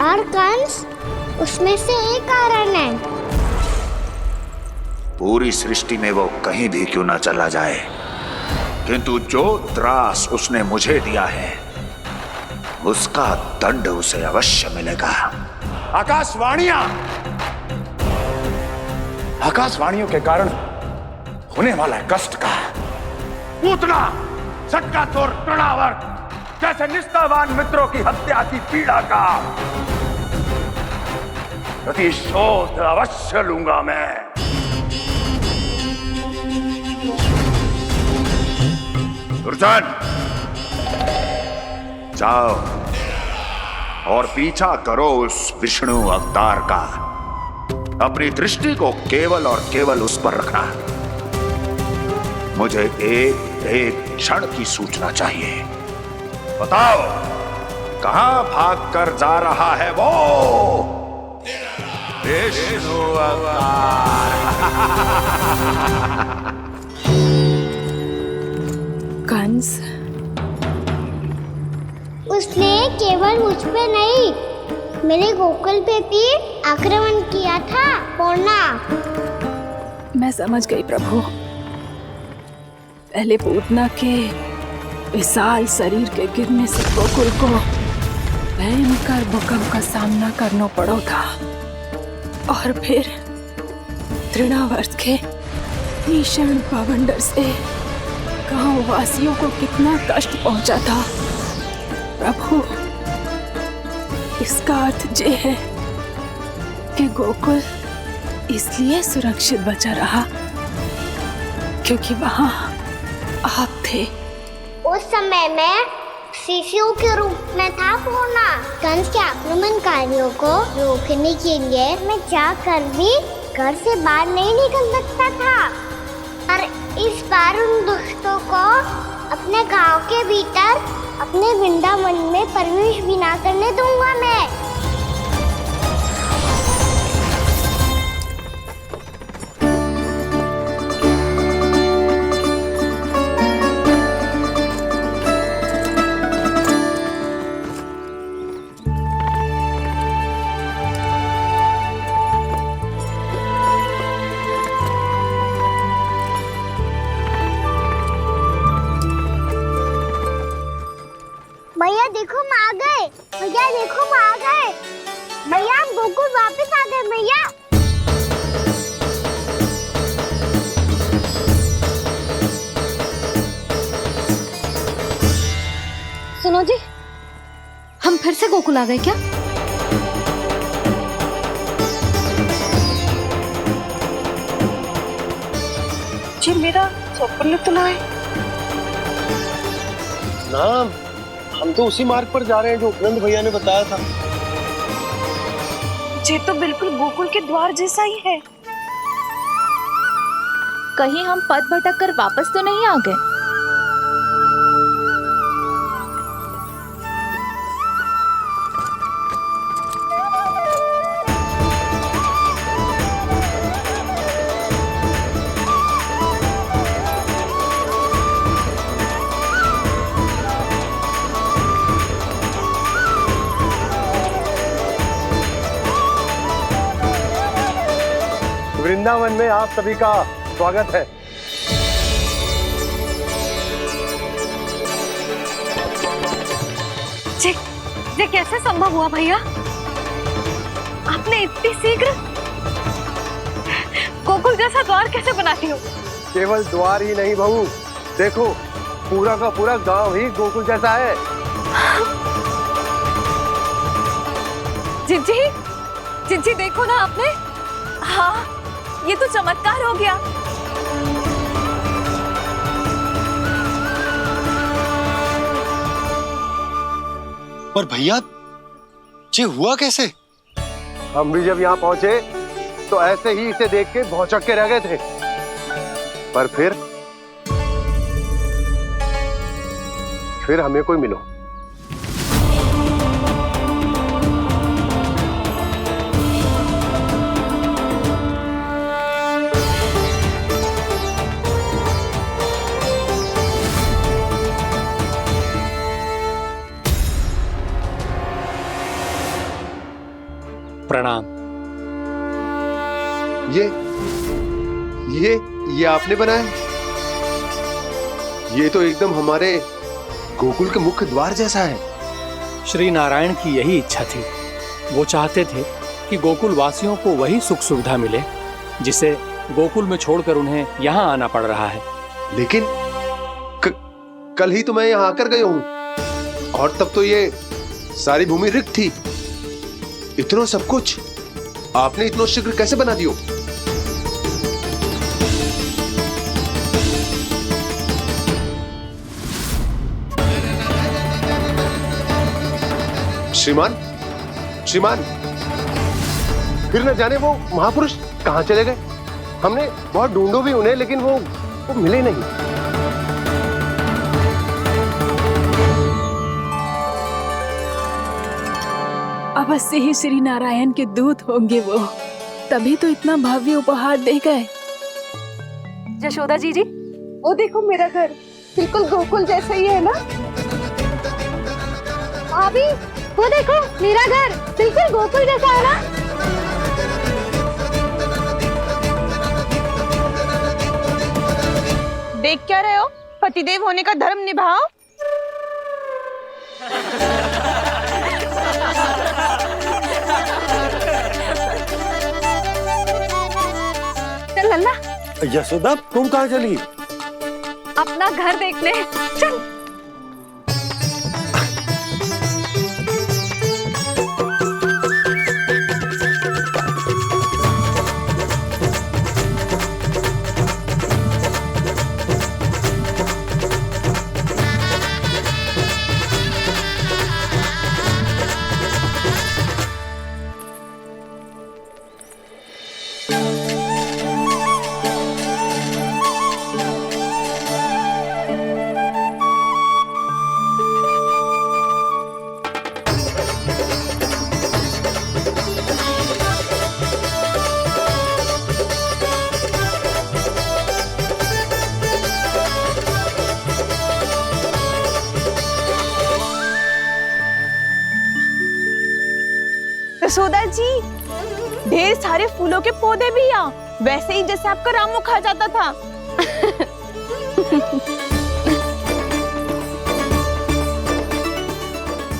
और कंस उसमें से एक कारण है। पूरी सृष्टि में वो कहीं भी क्यों ना चला जाए, किंतु जो त्रास उसने मुझे दिया है उसका दंड उसे अवश्य मिलेगा। आकाशवाणियों के कारण होने वाला कष्ट का, पूतना, सटकासुर, तृणावर्त जैसे निष्ठावान मित्रों की हत्या की पीड़ा का प्रतिशोध अवश्य लूंगा मैं। दुर्जन, जाओ और पीछा करो उस विष्णु अवतार का। अपनी दृष्टि को केवल और केवल उस पर रखना। मुझे एक क्षण की सूचना चाहिए। बताओ, कहां भागकर जा रहा है वो विष्णु अवतार? कंस, उसने केवल मुझ पे नहीं, मेरे गोकुल पे भी आक्रमण किया था पूर्णा। मैं समझ गई प्रभु। पहले पूतना के विशाल शरीर के गिरने से गोकुल को भयंकर भूकंप का सामना करना पड़ा था, और फिर तृणावर्त के भीषण पावंडर से गांव वासियों को कितना कष्ट पहुंचा था। प्रभु, इसका अर्थ ये है कि गोकुल इसलिए सुरक्षित बचा रहा क्योंकि वहां आप थे। उस समय मैं शिशु के रूप में था पूर्णा। कंस के आक्रमणकारियों को रोकने के लिए मैं जाकर भी घर से बाहर नहीं निकल सकता था, और इस बार उन दुष्टों को अपने गांव के भीतर, अपने वृंदावन में प्रवेश भी ना करने दूंगा मैं। भैया देखो हम आ गए, भैया देखो हम आ गए, भैया हम गोकुल वापस आ गए भैया। सुनो जी, हम फिर से गोकुल आ गए क्या? जी मेरा स्वप्न तो ना है। ना, हम तो उसी मार्ग पर जा रहे हैं जो उपनंद भैया ने बताया था। ये तो बिल्कुल गोकुल के द्वार जैसा ही है। कहीं हम पथ भटक कर वापस तो नहीं आ गए? वृंदावन में आप सभी का स्वागत है। ये कैसे संभव हुआ भैया? आपने इतनी शीघ्र गोकुल जैसा द्वार कैसे बना दिया? केवल द्वार ही नहीं बहू, देखो पूरा का पूरा गांव ही गोकुल जैसा है। जिज्जी देखो ना आपने। हाँ, ये तो चमत्कार हो गया। पर भैया, ये हुआ कैसे? हम भी जब यहाँ पहुंचे तो ऐसे ही इसे देख के भौचक के रह गए थे, पर फिर हमें कोई मिलो। प्रणाम। ये आपने बनाया? ये तो एकदम हमारे गोकुल के मुख्य द्वार जैसा है। श्री नारायण की यही इच्छा थी। वो चाहते थे कि गोकुल वासियों को वही सुख सुविधा मिले जिसे गोकुल में छोड़कर उन्हें यहाँ आना पड़ रहा है। लेकिन कल ही तो मैं यहाँ आकर गया हूँ और तब तो ये सारी भूमि रिक्त थी। इतना सब कुछ आपने इतना शीघ्र कैसे बना दियो? श्रीमान, श्रीमान, फिर न जाने वो महापुरुष कहाँ चले गए। हमने बहुत ढूंढो भी उन्हें, लेकिन वो मिले नहीं। अवश्य ही श्री नारायण के दूत होंगे वो, तभी तो इतना भव्य उपहार दे गए। यशोदा जी, वो देखो मेरा घर बिल्कुल गोकुल जैसा ही है ना। भाभी, वो देखो मेरा घर बिल्कुल गोकुल जैसा है ना। देख क्या रहे हो? पतिदेव होने का धर्म निभाओ। चल लल्ला, यशोदा, तुम कहाँ चली? अपना घर देखने चल। यशोदा जी, ढेर सारे फूलों के पौधे भी यहाँ, वैसे ही जैसे आपका रामू खा जाता था।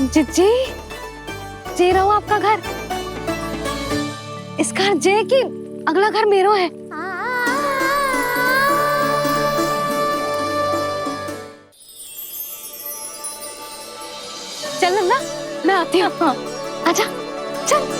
जिज्जी, जे रहो आपका घर। इस घर जे कि अगला घर मेरो है। चल ना, मैं आती हूँ। हाँ, आजा, चल।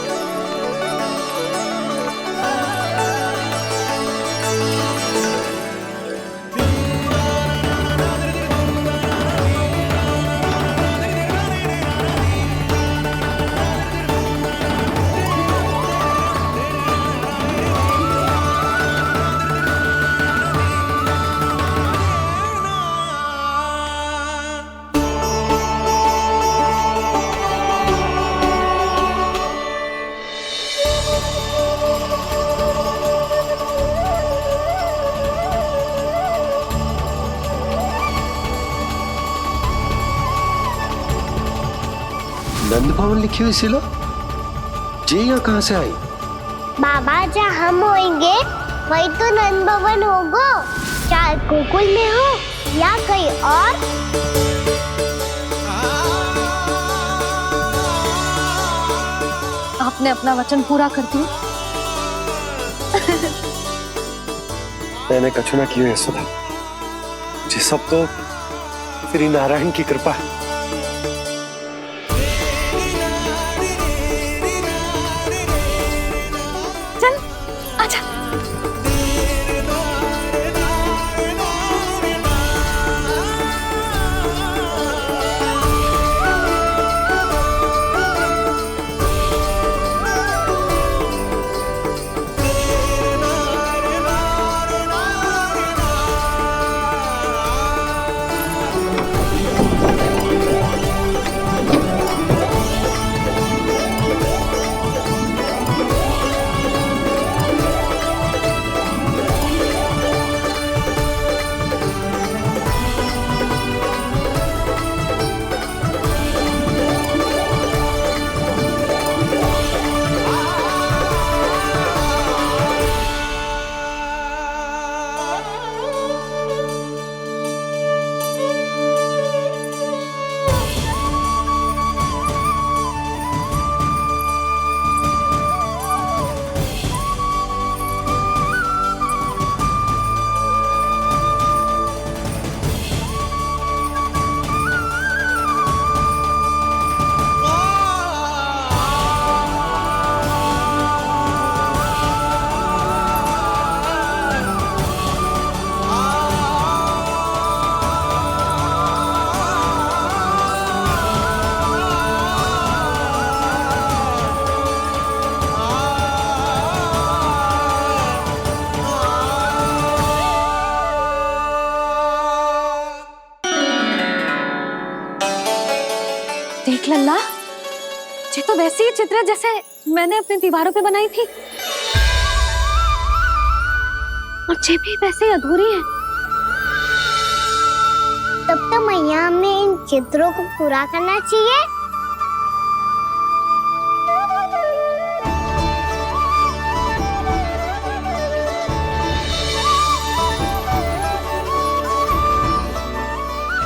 नंद भवन लिखी हुई सिलो, जी यहाँ कहाँ से आई? बाबा, जहाँ हम होंगे वही तो नंद भवन होगा। चाहे गोकुल में हो या कहीं और। आपने अपना वचन पूरा कर दिया। मैंने कछु ना किया यशोदा, जी सब तो श्री नारायण की कृपा है। चल, आजा। देख लल्ला, ये तो वैसी ही चित्र है जैसे मैंने अपनी दीवारों पे बनाई थी, और ये भी वैसे ही अधूरी है। तब तो मैया हमें इन चित्रों को पूरा करना चाहिए।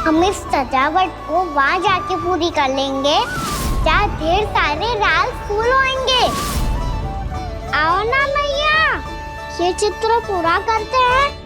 हम इस सजावट को वहाँ जाके पूरी कर लेंगे जहाँ ढेर सारे लाल फूल होंगे। आओ ना मैया, ये चित्र पूरा करते हैं।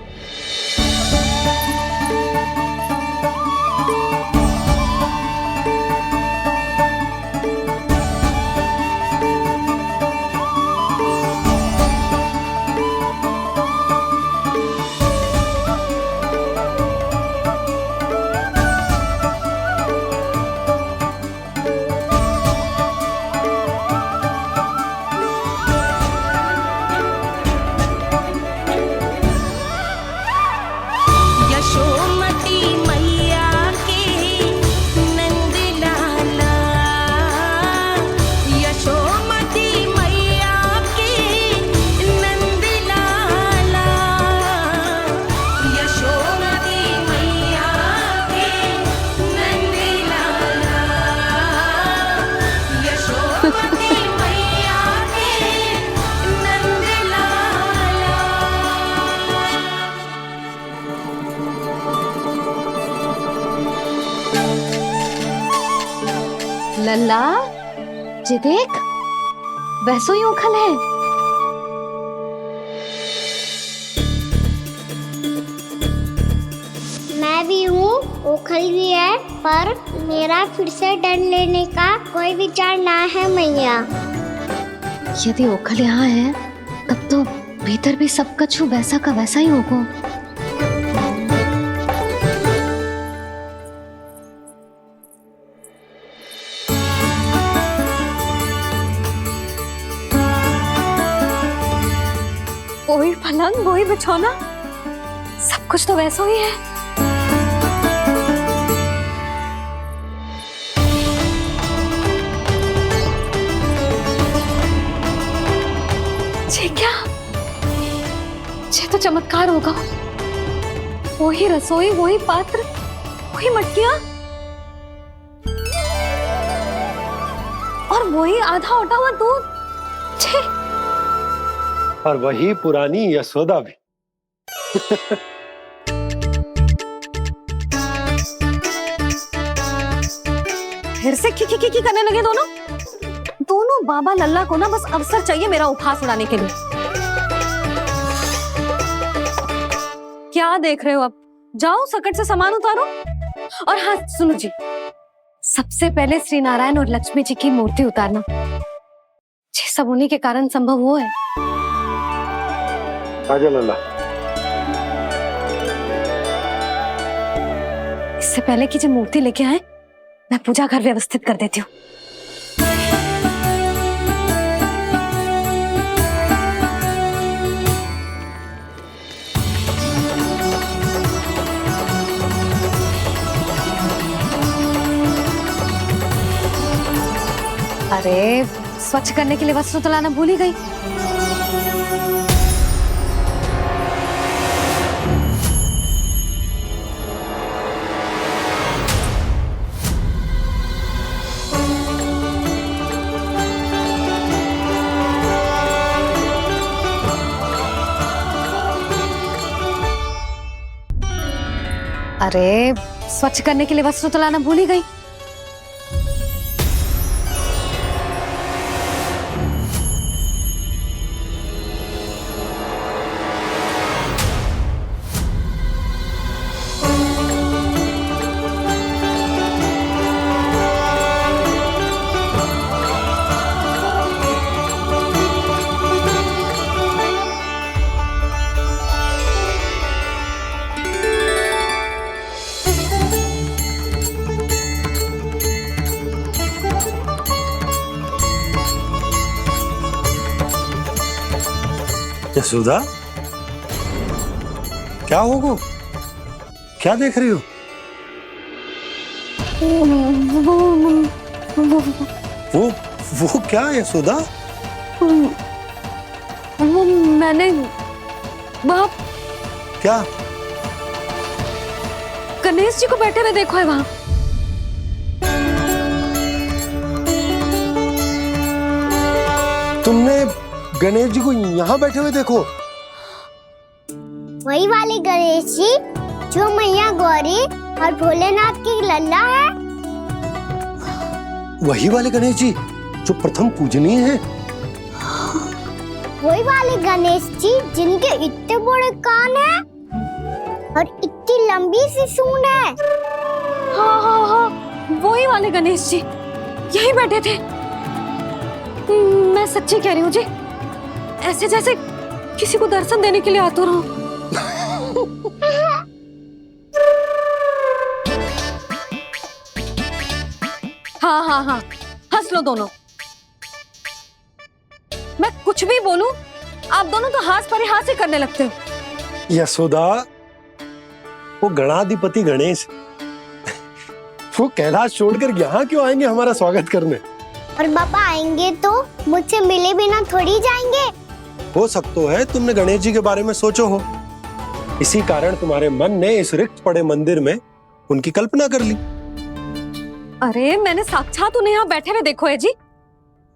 लल्ला, ये देख, वैसो ही उखल है। मैं भी हूँ, उखल भी है, पर मेरा फिर से डर लेने का कोई विचार ना है मैया। यदि ओखल यहाँ है, तब तो भीतर भी सब कछु वैसा का वैसा ही होगा। वही पलंग, वही बिछौना, सब कुछ तो वैसा ही है। ये क्या? ये तो चमत्कार होगा। वही रसोई, वही पात्र, वही मटकियां, और वही आधा उटा हुआ दूध। छे! और वही पुरानी यशोदा भी। फिर से की करने लगे दोनों बाबा लल्ला को ना बस अवसर चाहिए मेरा उपहास उड़ाने के लिए। क्या देख रहे हो? अब जाओ, सकट से सामान उतारो। और हाँ सुनो जी, सबसे पहले श्री नारायण और लक्ष्मी जी की मूर्ति उतारना। ये सब उन्हीं के कारण संभव हुआ है। आजा लल्ला। इससे पहले कि जो मूर्ति लेके आए, मैं पूजा घर व्यवस्थित कर देती हूँ। अरे, स्वच्छ करने के लिए वस्त्र तो लाना भूल ही गई। अरे, स्वच्छ करने के लिए वस्त्र तो लाना भूल ही गई। यशोदा, क्या होगा? क्या देख रही हो? वो क्या यशोदा? वो मैंने वहाँ क्या? गणेश जी को बैठे हुए देखो है वहाँ। तुमने गणेश जी को यहाँ बैठे हुए देखो? वही वाले गणेश जी जो मैया गौरी और भोलेनाथ की लल्ला है। वही वाले गणेश जी जो प्रथम पूजनीय हैं? वही वाले गणेश जी जिनके इतने बड़े कान हैं और इतनी लंबी सी सूंड है। हाँ हाँ हाँ, वही वाले गणेश जी यही बैठे थे। मैं सच्ची कह रही हूँ जी, ऐसे जैसे किसी को दर्शन देने के लिए आतुर हूँ। हाँ हाँ हाँ, हंस लो दोनों। मैं कुछ भी बोलूं, आप दोनों तो हाथ परिहास ही करने लगते हो। यशोदा, वो गणाधिपति गणेश वो कैलाश छोड़कर यहाँ क्यों आएंगे हमारा स्वागत करने? और पापा आएंगे तो मुझसे मिले बिना थोड़ी जाएंगे। हो सकता है तुमने गणेश जी के बारे में सोचो हो, इसी कारण तुम्हारे मन ने इस रिक्त पड़े मंदिर में उनकी कल्पना कर ली। अरे मैंने साक्षात उन्हें यहाँ बैठे हुए देखो है जी,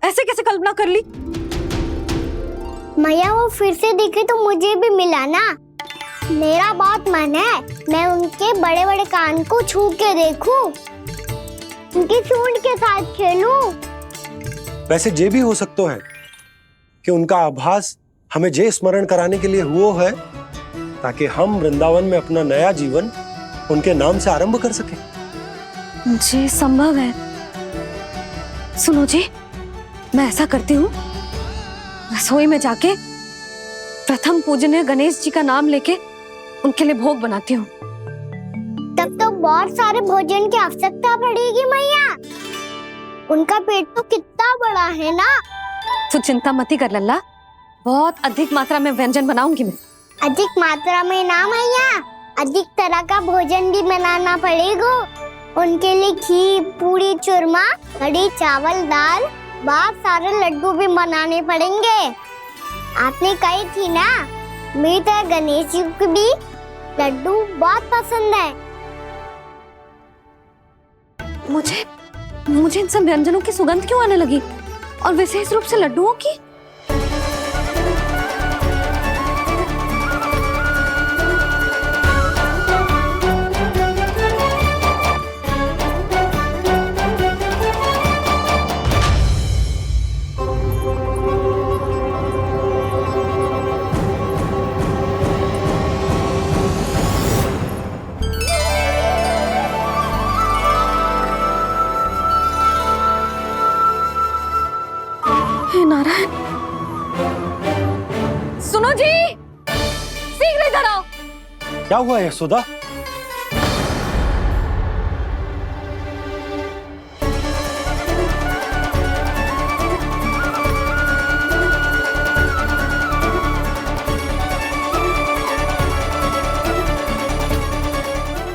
ऐसे कैसे कल्पना कर ली? मैया वो फिर से दिखे तो मुझे भी मिला ना। मेरा बहुत मन है मैं उनके बड़े बड़े कान को छू के देखूं, उनकी सूंड के साथ खेलूं। वैसे ये भी हो सकता है कि उनका आभास हमें जे स्मरण कराने के लिए हुआ है ताकि हम वृंदावन में अपना नया जीवन उनके नाम से आरंभ कर सके। जी संभव है। सुनो जी, मैं ऐसा करती हूँ, रसोई में जाके प्रथम पूजनीय गणेश जी का नाम लेके उनके लिए भोग बनाती हूँ। तब तो बहुत सारे भोजन की आवश्यकता पड़ेगी मैया। उनका पेट तो कितना बड़ा है ना। तू चिंता मत ही कर लल्ला, बहुत अधिक मात्रा में व्यंजन बनाऊंगी मैं। अधिक मात्रा में ना मैया, अधिक तरह का भोजन भी बनाना पड़ेगा। उनके लिए खीर, पूरी, चूरमा, कढ़ी, चावल, दाल, बहुत सारे लड्डू भी बनाने पड़ेंगे। आपने कही थी ना, मेरी तरह गणेश जी को भी लड्डू बहुत पसंद है। मुझे इन सब व्यंजनों की सुगंध क्यों आने लगी, और विशेष रूप से लड्डुओं की? नारायण, सुनो जी, शीघ्र इधर आओ। क्या हुआ यशोदा?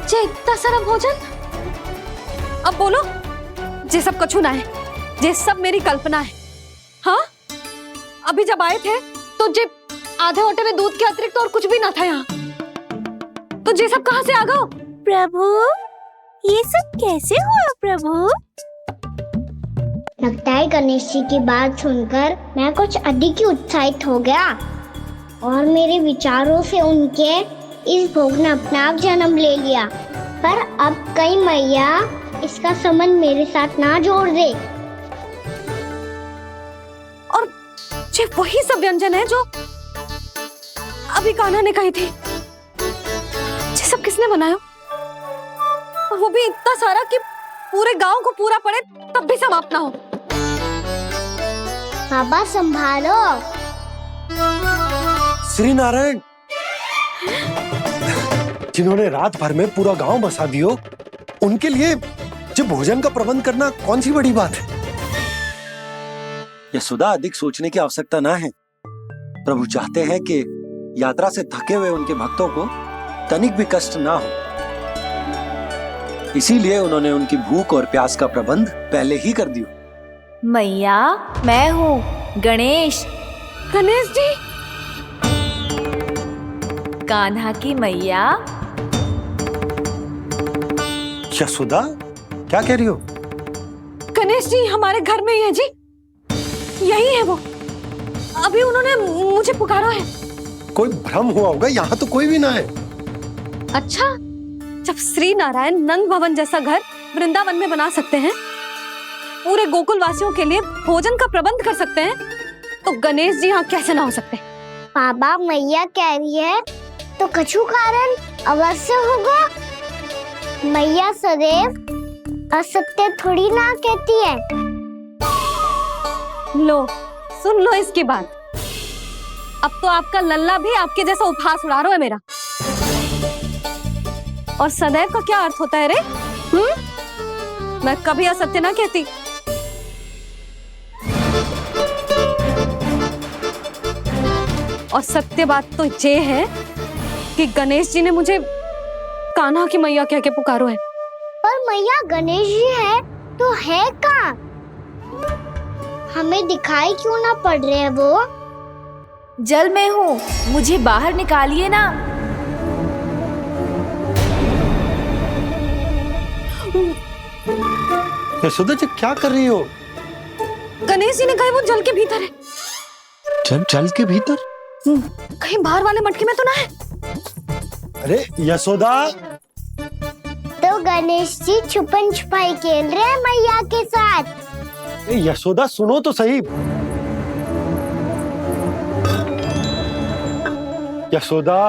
जे इतना सारा भोजन, अब बोलो, जे सब कछु ना है, जे सब मेरी कल्पना है। हाँ, अभी जब आए थे तो जे आधे ओटे में दूध के अतिरिक्त और कुछ भी ना था यहाँ, तो जे सब कहाँ से आ गए? प्रभु, ये सब कैसे हुआ प्रभु? लगता है गणेश जी की बात सुनकर मैं कुछ अधिक ही उत्साहित हो गया और मेरे विचारों से उनके इस भोग ने अपना आप जन्म ले लिया। पर अब कहीं मैया इसका संबंध मेरे साथ ना जोड़ दे। ये वही सब व्यंजन है जो अभी कान्हा ने कही थी। ये सब किसने बनाया? और वो भी इतना सारा कि पूरे गांव को पूरा पड़े तब भी समाप्त ना हो। बाबा संभालो। श्री नारायण, जिन्होंने रात भर में पूरा गांव बसा दियो, उनके लिए जो भोजन का प्रबंध करना कौन सी बड़ी बात है? यशोदा, अधिक सोचने की आवश्यकता ना है। प्रभु चाहते हैं कि यात्रा से थके हुए उनके भक्तों को तनिक भी कष्ट ना हो। इसीलिए उन्होंने उनकी भूख और प्यास का प्रबंध पहले ही कर दिया। मैया, मैं हूँ गणेश। गणेश जी, कान्हा की मैया। यशोदा, क्या कह रही हो? गणेश जी हमारे घर में ही है जी, यही है वो। अभी उन्होंने मुझे पुकारा है। कोई भ्रम हुआ होगा, यहाँ तो कोई भी ना है। अच्छा, जब श्री नारायण नंद भवन जैसा घर वृंदावन में बना सकते हैं, पूरे गोकुल वासियों के लिए भोजन का प्रबंध कर सकते हैं, तो गणेश जी यहाँ कैसे ना हो सकते? बाबा, मैया कह रही है तो कछु कारण अवश्य होगा। मैया सदैव असत्य थोड़ी ना कहती है। लो, सुन लो इसकी बात। अब तो आपका लल्ला भी आपके जैसा उपहास उड़ा रहा है मेरा। और सदैव का क्या अर्थ होता है रे? मैं कभी असत्य ना कहती। और सत्य बात तो ये है कि गणेश जी ने मुझे कान्हा की मैया कह के पुकारो है। पर मैया गणेश जी है तो है कहाँ? हमें दिखाई क्यों ना पड़ रहे हैं वो? जल में हूँ, मुझे बाहर निकालिए ना। यशोदा जी, क्या कर रही हो? गणेश जी ने कहा वो जल के भीतर है। जल के भीतर? कहीं बाहर वाले मटके में तो ना है? अरे यशोदा! तो गणेश जी छुपन छुपाई खेल रहे हैं मैया के साथ। यशोदा, सुनो तो सही। यशोदा,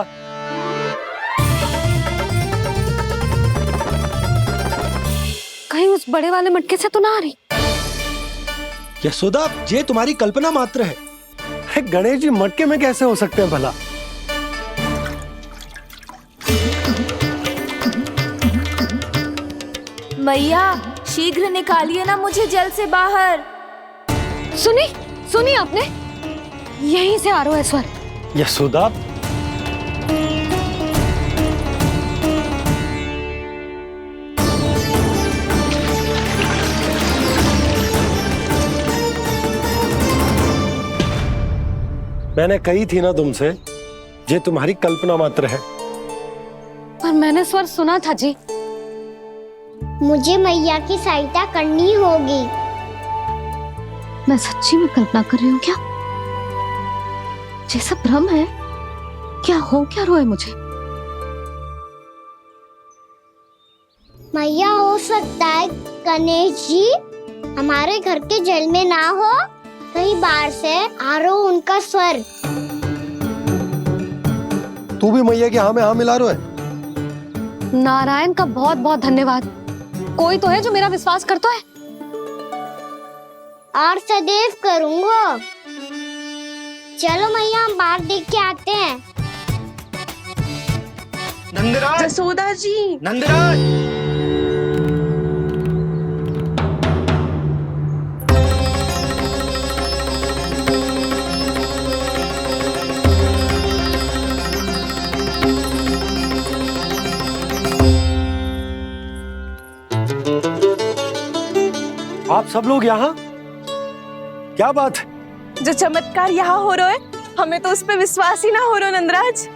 कहीं उस बड़े वाले मटके से तो ना आ रही? यशोदा, ये तुम्हारी कल्पना मात्र है। गणेश जी मटके में कैसे हो सकते हैं भला? मैया, शीघ्र निकालिए ना मुझे जल से बाहर। सुनी आपने? यहीं से आ रहा है स्वर। यशोदा, मैंने कही थी ना तुमसे, ये तुम्हारी कल्पना मात्र है। पर मैंने स्वर सुना था जी। मुझे मैया की सहायता करनी होगी। मैं सच्ची में कल्पना कर रही हूँ क्या? जैसा भ्रम है क्या? हो क्या रहा है मुझे? मैया, हो सकता है गणेश जी हमारे घर के जल में ना हो, कहीं बाहर से आ रहा हो उनका स्वर। तू भी मैया के हाँ में हाँ मिला रहा है। नारायण का बहुत बहुत धन्यवाद। कोई तो है जो मेरा विश्वास करता है। और सदैव करूंगा। चलो मैया, हम बाहर देख के आते हैं। नंदराज! जसोदा जी! नंदराज! आप सब लोग यहाँ? क्या बात है? जो चमत्कार यहाँ हो रहा है, हमें तो उस पर विश्वास ही ना हो रहा नंदराज।